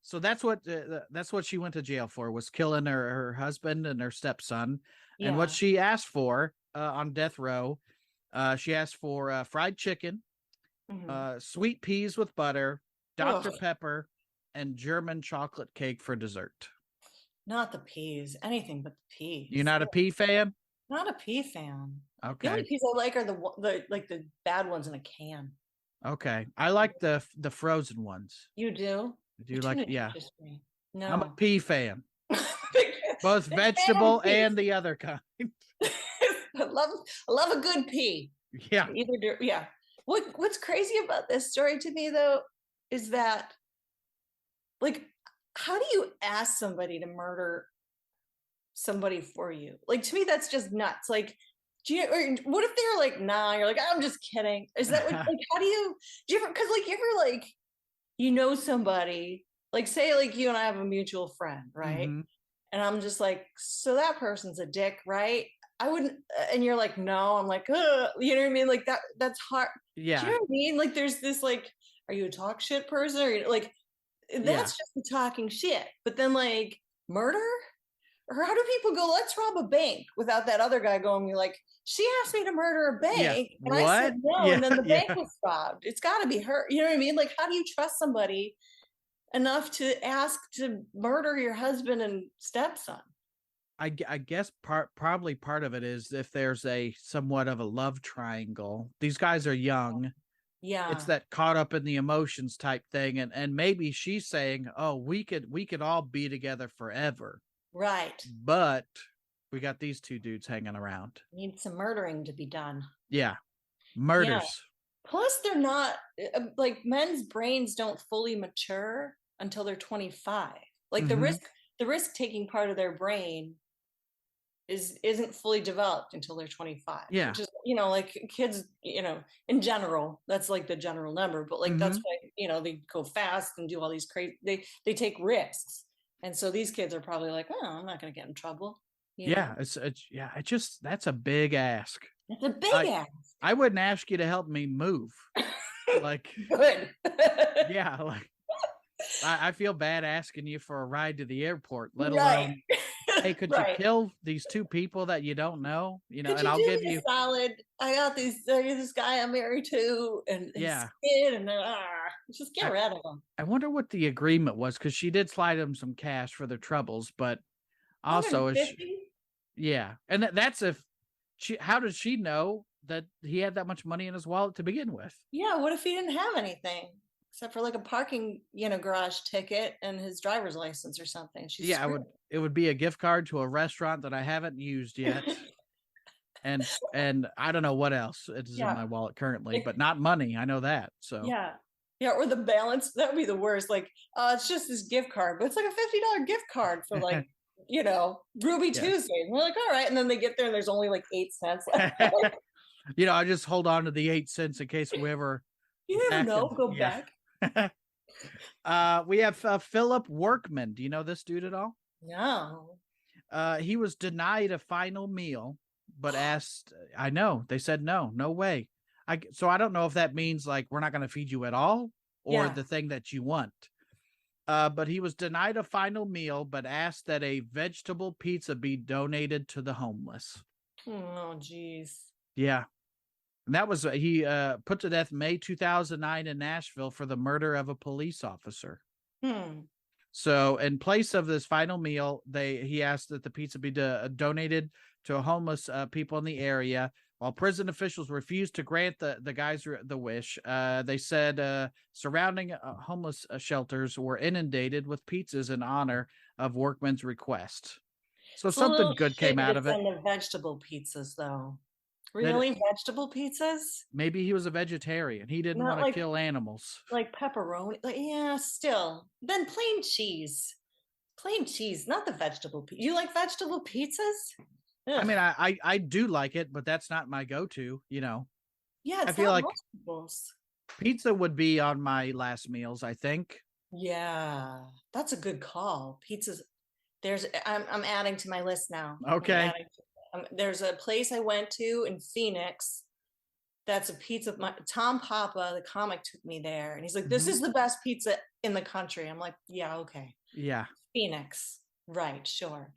So that's what she went to jail for, was killing her husband and her stepson. Yeah. And what she asked for on death row, she asked for fried chicken, sweet peas with butter, Dr. Pepper, and German chocolate cake for dessert. Not the peas, anything but the peas. You're not a pea fan? Not a pea fan. Okay. The only peas I like are the bad ones in a can. Okay. I like the frozen ones. You do? Do you like? Yeah. No. I'm a pea fan. Both vegetable and the other kind. I love a good pea. Yeah. Yeah. What's crazy about this story to me though is that, like, how do you ask somebody to murder somebody for you? Like, to me, that's just nuts. Like, what if they're like, nah, you're like, I'm just kidding. Is that like how do you ever, because like, you ever like, you know, somebody, like say like you and I have a mutual friend, right? Mm-hmm. And I'm just like, so that person's a dick, right? I wouldn't, and you're like, no. I'm like, ugh. You know what I mean? Like that's hard. Yeah. Do you know what I mean? Like there's this like, are you a talk shit person? Or like, that's just the talking shit. But then like murder Or how do people go, let's rob a bank without that other guy going, you're like, she asked me to murder a bank and I said no, and then the bank was robbed. It's got to be her. You know what I mean? Like, how do you trust somebody enough to ask to murder your husband and stepson? I guess probably part of it is if there's a somewhat of a love triangle. These guys are young. Yeah. It's that caught up in the emotions type thing. And maybe she's saying, oh, we could all be together forever. Right. But we got these two dudes hanging around. Need some murdering to be done. Yeah. Murders. Yeah. Plus, they're not like, men's brains don't fully mature until they're 25. Like the risk taking part of their brain isn't fully developed until they're 25. Yeah. Which is, like kids, in general, that's like the general number, but like that's why, they go fast and do all these crazy, they take risks. And so these kids are probably like, oh, I'm not going to get in trouble. Yeah. That's a big ask. It's a big ask. I wouldn't ask you to help me move. Like, good. Yeah. Like, I feel bad asking you for a ride to the airport, let alone, hey, could you kill these two people that you don't know? And I'll give you a solid. I got this guy I'm married to, and his kid, and just get rid of them. I wonder what the agreement was, because she did slide him some cash for their troubles, but also, and that's if how does she know that he had that much money in his wallet to begin with? Yeah, what if he didn't have anything? Except for like a parking, garage ticket and his driver's license or something. It would be a gift card to a restaurant that I haven't used yet. and I don't know what else is in my wallet currently, but not money. I know that. So yeah, or the balance, that would be the worst. Like, it's just this gift card, but it's like a $50 gift card for like, Ruby Tuesday. And we're like, all right. And then they get there and there's only like 8 cents left. I just hold on to the 8 cents in case we ever you never know, go back. We have Philip Workman. Do you know this dude at all? No. He was denied a final meal, but asked. I know they said no way. So I don't know if that means like we're not going to feed you at all, or the thing that you want. But he was denied a final meal, but asked that a vegetable pizza be donated to the homeless. Oh, geez. Yeah. And that was he put to death May 2009 in Nashville for the murder of a police officer. So in place of this final meal, he asked that the pizza be donated to homeless people in the area. While prison officials refused to grant the guys the wish, they said surrounding homeless shelters were inundated with pizzas in honor of Workman's request. So something good came out of it. And the vegetable pizzas, though. Really? Vegetable pizzas? Maybe he was a vegetarian. He didn't want to kill animals. Like pepperoni. Yeah, still. Then plain cheese. Plain cheese, not the vegetable pizza. You like vegetable pizzas? Ugh. I mean, I do like it, but that's not my go-to, Yeah, it's I feel like vegetables. Pizza would be on my last meals, I think. Yeah, that's a good call. Pizzas. I'm adding to my list now. Okay. There's a place I went to in Phoenix. That's a pizza. Tom Papa, the comic, took me there, and he's like, "This is the best pizza in the country." I'm like, "Yeah, okay." Yeah. Phoenix, right? Sure.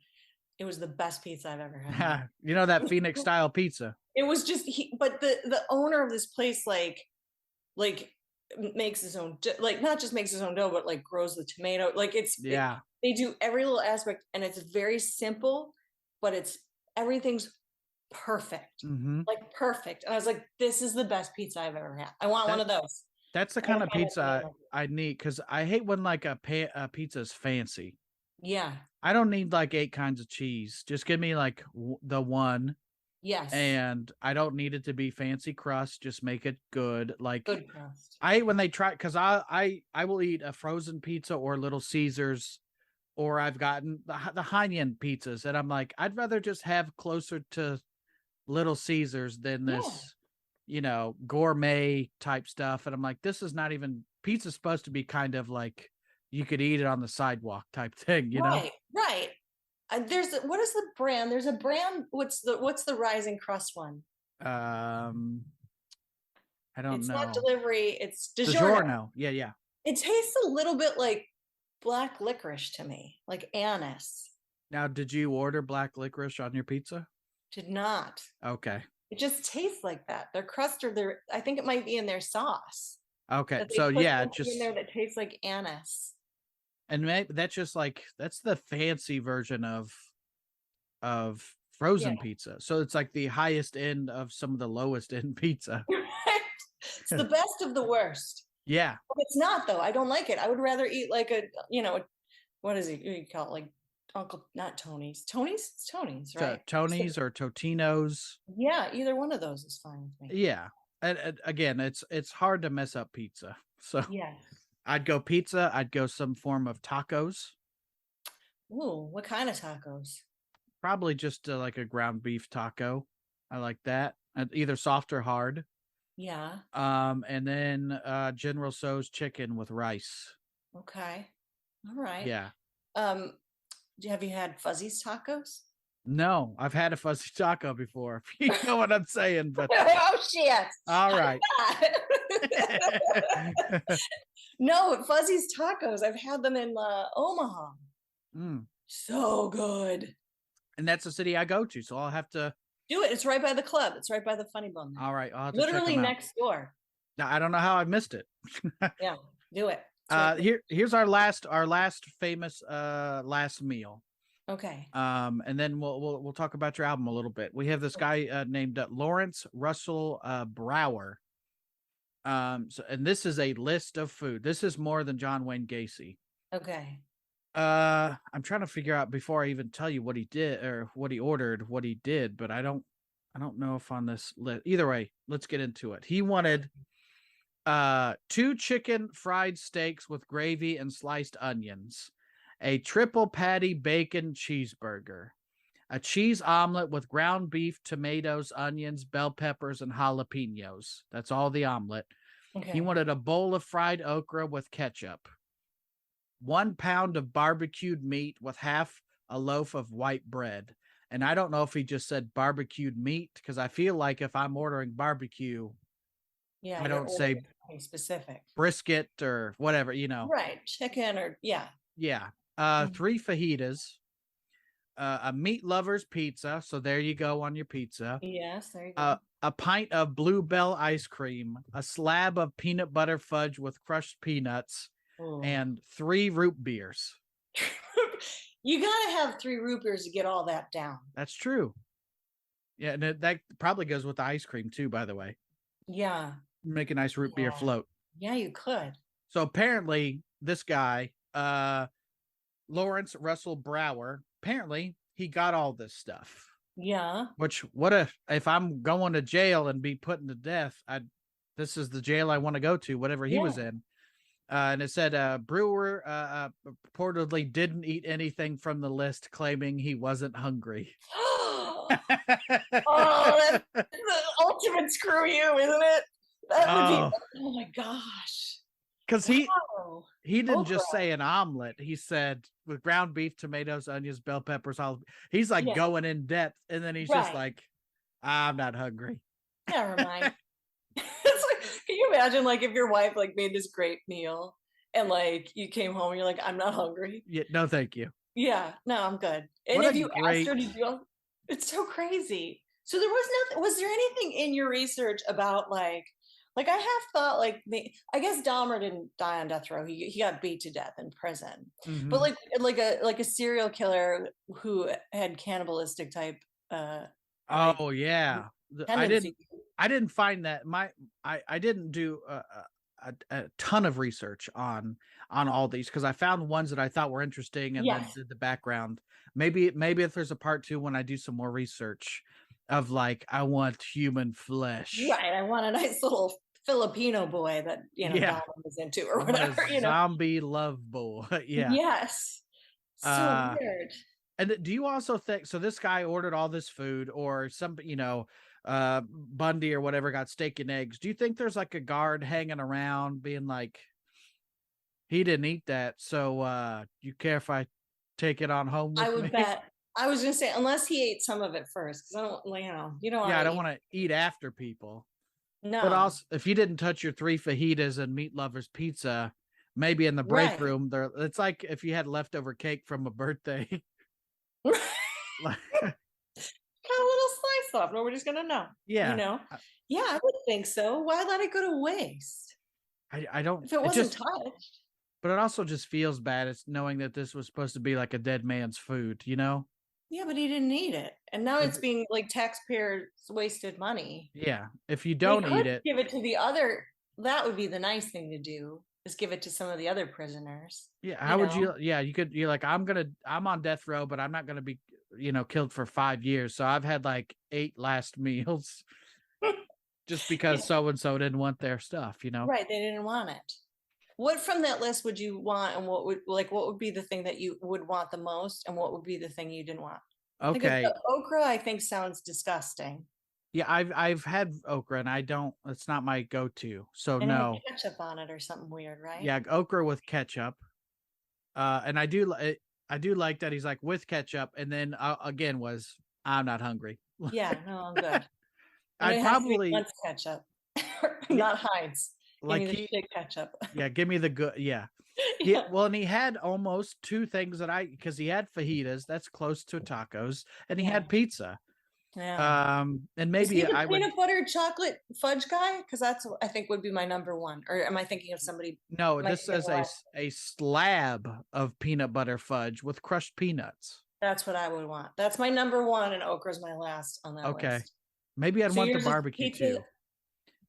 It was the best pizza I've ever had. That Phoenix style pizza. It was just but the owner of this place like makes his own, like not just makes his own dough, but like grows the tomato. Like they do every little aspect, and it's very simple, but everything's perfect. Like perfect. And I was like, this is the best pizza I've ever had. I want one of those. That's the kind of pizza I need, because I hate when like a pizza is fancy. Yeah. I don't need like 8 kinds of cheese. Just give me like the one. Yes. And I don't need it to be fancy crust. Just make it good. Like good crust. I hate when they try, because I will eat a frozen pizza or Little Caesars, or I've gotten the Hainan pizzas, and I'm like, I'd rather just have closer to Little Caesars than this, gourmet type stuff. And I'm like, this is not even, pizza's supposed to be kind of like you could eat it on the sidewalk type thing, you know? Right. What is the brand? There's a brand. What's the rising crust one? I don't know. It's not delivery. It's DiGiorno. Yeah. It tastes a little bit like black licorice to me, like anise. Now, did you order black licorice on your pizza? Did not. Okay. It just tastes like that. Their crust or their, I think it might be in their sauce. Okay. That they So put yeah, something in there that tastes like anise. and maybe that's just like that's the fancy version of frozen pizza. So it's like the highest end of some of the lowest end pizza. It's the best of the worst. Yeah. It's not though. I don't like it. I would rather eat like a, what is it? You call it like Uncle, not Tony's. Tony's? It's Tony's, right? Tony's or Totino's. Yeah, either one of those is fine with me. Yeah. And again, it's hard to mess up pizza. So yeah. I'd go pizza. I'd go some form of tacos. Ooh, what kind of tacos? Probably just like a ground beef taco. I like that. Either soft or hard. Yeah. And then General Tso's chicken with rice. Okay. All right. Yeah. Have you had Fuzzy's tacos? No, I've had a fuzzy taco before. You know what I'm saying, but oh shit. All right. No, Fuzzy's tacos. I've had them in Omaha. So good. And that's the city I go to, so I'll have to do it. It's right by the club. It's right by the Funny Bone. All right, I'll have to literally next door. Now, I don't know how I missed it. Yeah, do it. Here's our last famous last meal. Okay. And then we'll talk about your album a little bit. We have this guy named Lawrence Russell Brower. So, and this is a list of food. This is more than John Wayne Gacy. Okay. I'm trying to figure out before I even tell you what he did or what he ordered, what he did, but I don't know if on this list. Either way, let's get into it. He wanted 2 chicken fried steaks with gravy and sliced onions, a triple patty bacon cheeseburger, a cheese omelet with ground beef, tomatoes, onions, bell peppers, and jalapenos. That's all the omelet. Okay. He wanted a bowl of fried okra with ketchup, 1 pound of barbecued meat with half a loaf of white bread. And I don't know if he just said barbecued meat, because I feel like if I'm ordering barbecue, I don't say specific brisket or whatever, Right. Chicken or, yeah. Yeah. 3 fajitas, a meat lover's pizza. So there you go on your pizza. Yes, there you go. A pint of Bluebell ice cream, a slab of peanut butter fudge with crushed peanuts, and 3 root beers. You gotta have 3 root beers to get all that down. That's true. Yeah, and that probably goes with the ice cream too, by the way. Yeah. Make a nice root beer float. Yeah, you could. So apparently this guy, Lawrence Russell Brower, apparently he got all this stuff. Yeah. Which, if I'm going to jail and be put to death, this is the jail I want to go to, whatever he was in. And it said Brewer purportedly didn't eat anything from the list, claiming he wasn't hungry. Oh, that's the ultimate screw you, isn't it? That would be. Oh my gosh. Because he didn't just say an omelet. He said with ground beef, tomatoes, onions, bell peppers. He's like going in depth, and then he's just like, I'm not hungry. Never mind. It's like, can you imagine like if your wife like made this great meal and like you came home and you're like, I'm not hungry. Yeah, no, thank you. Yeah, no, I'm good. And if you asked her to do, it's so crazy. So there was nothing. Was there anything in your research about like I have thought like I guess Dahmer didn't die on death row. He got beat to death in prison. Mm-hmm. But like a serial killer who had cannibalistic type. Oh yeah. I didn't find that. I didn't do a ton of research on all these because I found ones that I thought were interesting and then did the background. Maybe if there's a part 2 when I do some more research of like I want human flesh. Right. I want a nice little Filipino boy that Dahmer was into or whatever. Zombie love boy. Yeah. Yes. So weird. And do you also think so? This guy ordered all this food, or some, Bundy or whatever got steak and eggs. Do you think there's like a guard hanging around being like, he didn't eat that, so you care if I take it on home with me? I would bet. I was gonna say unless he ate some of it first, because I don't, you know. Yeah, I don't want to eat after people. No. But also, if you didn't touch your 3 fajitas and meat lovers pizza, maybe in the break room, it's like if you had leftover cake from a birthday. Like, Cut a little slice off. Nobody's gonna know. yeah. You know? Yeah, I would think so. Why let it go to waste? I don't. If it wasn't touched. But it also just feels bad. It's knowing that this was supposed to be like a dead man's food, you know? Yeah, but he didn't eat it. And now it's being like taxpayers wasted money. Yeah. If you don't eat it, give it to the other. That would be the nice thing to do, is give it to some of the other prisoners. yeah. How would you? Yeah, you're like, I'm on death row, but I'm not gonna be, killed for 5 years. So I've had like 8 last meals just because so and so didn't want their stuff, Right, they didn't want it. What from that list would you want, and what would be the thing that you would want the most, and what would be the thing you didn't want? Okay. The okra, I think, sounds disgusting. Yeah, I've had okra, and I don't. It's not my go-to. So and no ketchup on it or something weird, right? Yeah, okra with ketchup. And I do like that he's like with ketchup, and then again I'm not hungry. Yeah, no, I'm good. I probably ketchup, not Heinz. Like give me the ketchup. Yeah, give me the good. Yeah. Well, and he had almost 2 things because he had fajitas, that's close to tacos, and he had pizza. Yeah. And maybe I would peanut butter chocolate fudge guy, because that's I think would be my number one. Or am I thinking of somebody? No, this is a slab of peanut butter fudge with crushed peanuts. That's what I would want. That's my number one, and okra's my last on that list. Okay. Maybe I'd want the barbecue too.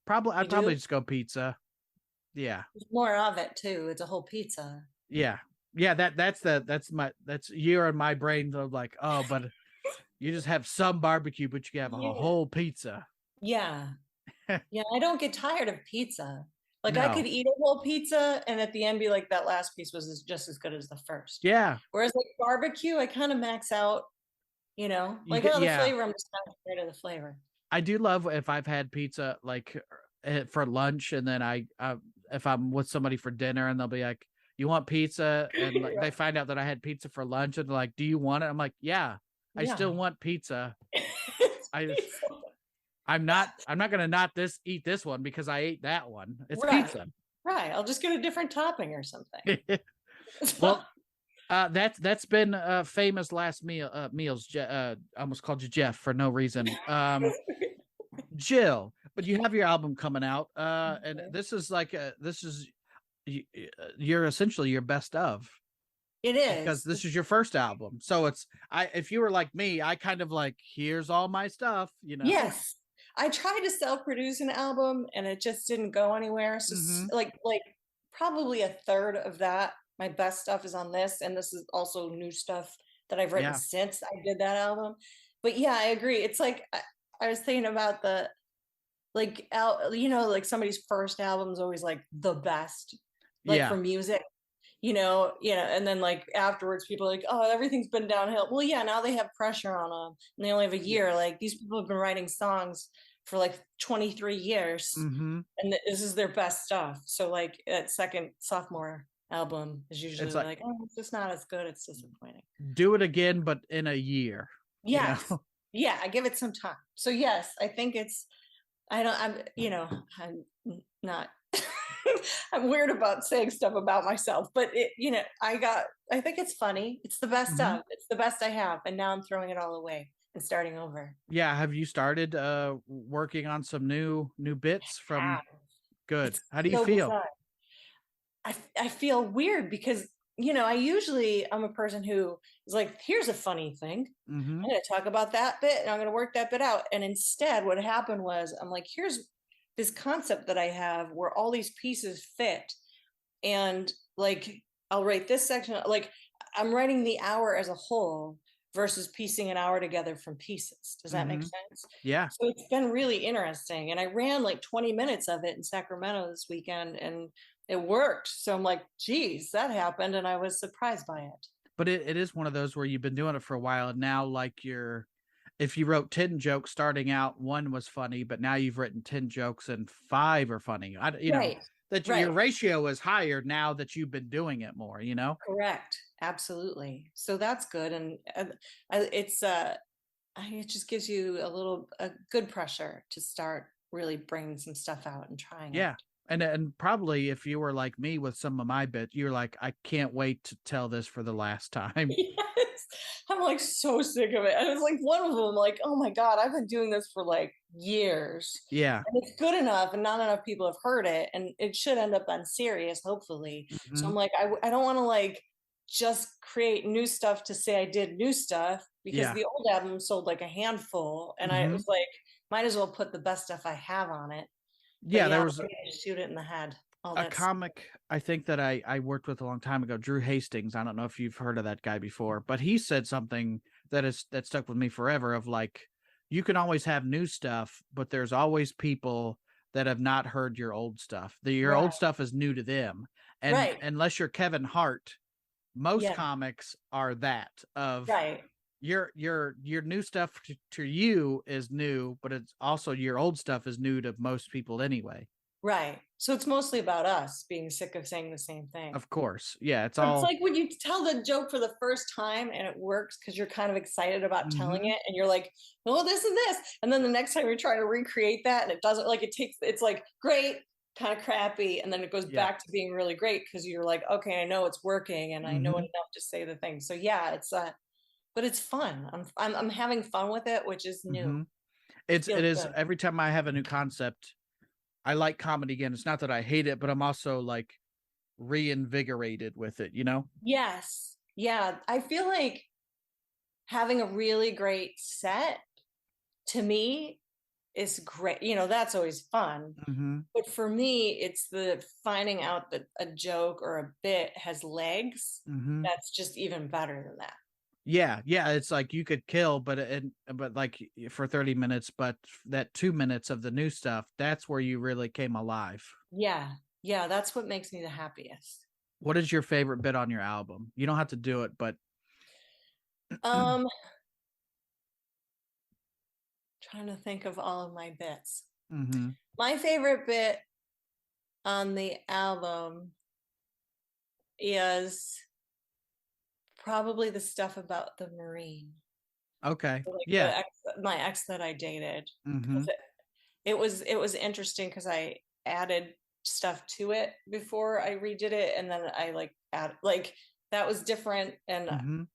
I'd probably just go pizza. Yeah. There's more of it too. It's a whole pizza. Yeah. Yeah, that's you're in my brain of like, oh, but you just have some barbecue, but you have a whole pizza. Yeah. Yeah, I don't get tired of pizza. Like I could eat a whole pizza and at the end be like, that last piece was just as good as the first. Yeah. Whereas like barbecue, I kind of max out, like the flavor, I'm just not afraid of the flavor. I do love if I've had pizza like for lunch, and then if I'm with somebody for dinner and they'll be like, you want pizza? And like they find out that I had pizza for lunch and they're like, do you want it? I'm like, yeah, I still want pizza. I'm not gonna not eat this one because I ate that one. It's pizza. Right. I'll just get a different topping or something. Well, that's been famous last meals. I almost called you Jeff for no reason. Jill, but you have your album coming out, and this is you're essentially your best of. It is, because this is your first album. So if you were like me, I kind of like, here's all my stuff, Yes. I tried to self-produce an album and it just didn't go anywhere. So like probably a third of that, my best stuff is on this. And this is also new stuff that I've written since I did that album. But yeah, I agree. It's like, I was thinking about like somebody's first album is always like the best, for music. And then like afterwards people are like, oh, everything's been downhill. Well, yeah, now they have pressure on them and they only have a year. Like these people have been writing songs for like 23 years and this is their best stuff. So like that second sophomore album is usually like, oh, it's just not as good. It's disappointing. Do it again, but in a year. Yes. Yeah, I give it some time. So yes, I think I'm not I'm weird about saying stuff about myself, but I think it's funny. It's the best stuff. It's the best I have. And now I'm throwing it all away and starting over. Yeah. Have you started working on some new bits from? Good. How do you feel? I feel weird because, I'm a person who is like, here's a funny thing. I'm going to talk about that bit and I'm going to work that bit out. And instead what happened was I'm like, here's this concept that I have where all these pieces fit. And like, I'll write this section, like I'm writing the hour as a whole versus piecing an hour together from pieces. Does that make sense? Yeah. So it's been really interesting. And I ran like 20 minutes of it in Sacramento this weekend and it worked. So I'm like, geez, that happened. And I was surprised by it. But it is one of those where you've been doing it for a while and now like if you wrote 10 jokes starting out, 1 was funny, but now you've written 10 jokes and 5 are funny. Your ratio is higher now that you've been doing it more, Correct. Absolutely. So that's good. And it just gives you a good pressure to start really bringing some stuff out and trying it. And probably if you were like me with some of my bits, you're like, I can't wait to tell this for the last time. Yes. I'm like so sick of it. And it's like one of them, like, oh my God, I've been doing this for like years. Yeah. And it's good enough and not enough people have heard it. And it should end up on Sirius, hopefully. So I'm like, I don't want to like just create new stuff to say I did new stuff, because the old album sold like a handful. And I was like, might as well put the best stuff I have on it. Yeah, there was shoot it in the head. A comic I think that I worked with a long time ago, Drew Hastings. I don't know if you've heard of that guy before, but he said something that stuck with me forever, of like, you can always have new stuff, but there's always people that have not heard your old stuff. Your old stuff is new to them. And unless you're Kevin Hart, most comics are that of your new stuff to you is new, but it's also your old stuff is new to most people anyway. Right. So it's mostly about us being sick of saying the same thing. Of course. Yeah. It's like when you tell the joke for the first time and it works because you're kind of excited about telling it, and you're like, oh, this and this. And then the next time you're trying to recreate that and it doesn't, like, it's like great, kind of crappy. And then it goes back to being really great because you're like, okay, I know it's working and I know enough to say the thing. So yeah, it's but it's fun. I'm having fun with it, which is new. It is good. Every time I have a new concept, I like comedy again. It's not that I hate it, but I'm also like reinvigorated with it, you know? Yes. Yeah. I feel like having a really great set, to me, is great. You know, that's always fun. But for me, it's the finding out that a joke or a bit has legs. That's just even better than that. Yeah, it's like you could kill, but like for 30 minutes, but that 2 minutes of the new stuff, that's where you really came alive. Yeah, that's what makes me the happiest. What is your favorite bit on your album? You don't have to do it, but trying to think of all of my bits. My favorite bit on the album is probably the stuff about the Marine. Okay. So like my ex that I dated. It was interesting because I added stuff to it before I redid it, and then I that was different, and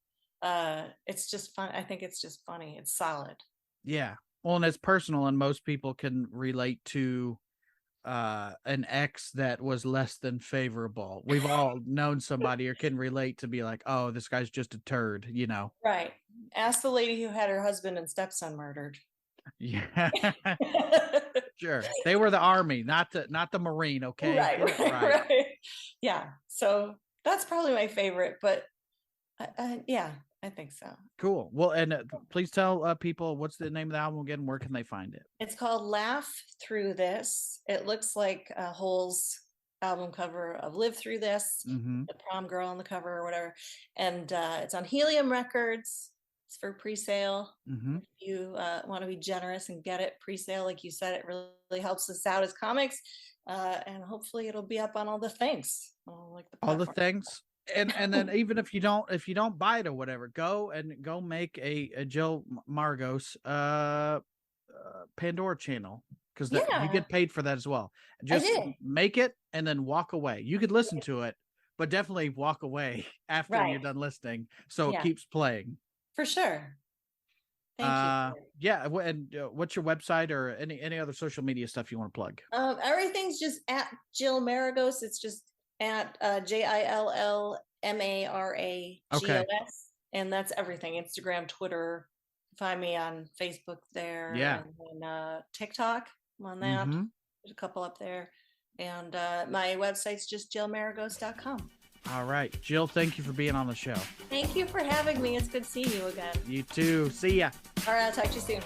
it's just fun. I think it's just funny. It's solid. Yeah. Well, and it's personal, and most people can relate to an ex that was less than favorable. We've all known somebody or can relate to be like, oh, this guy's just a turd, you know? Right. Ask the lady who had her husband and stepson murdered. Yeah. Sure. They were the Army, not the Marine. Okay. Right. Yeah. So that's probably my favorite, but yeah, I think so. Cool. Well, and please tell people, what's the name of the album again? Where can they find it? It's called Laugh Through This. It looks like Hole's album cover of Live Through This, the prom girl on the cover or whatever. And it's on Helium Records. It's for pre-sale. If you want to be generous and get it pre-sale, like you said, it really helps us out as comics. And hopefully it'll be up on all the things. Like all the things. And then even if you don't buy it or whatever, go make a Jill Maragos Pandora channel, because you get paid for that as well. Just make it and then walk away. You could listen to it, but definitely walk away after you're done listening, so it keeps playing. For sure. Thank you. Yeah, and what's your website or any other social media stuff you want to plug? Everything's just at Jill Maragos. It's just at JILL MARAGOS, and that's everything. Instagram, Twitter. Find me on Facebook there. Yeah. And then, TikTok. I'm on that. There's a couple up there. And my website's just jillmaragos.com. All right. Jill, thank you for being on the show. Thank you for having me. It's good seeing you again. You too. See ya. All right. I'll talk to you soon.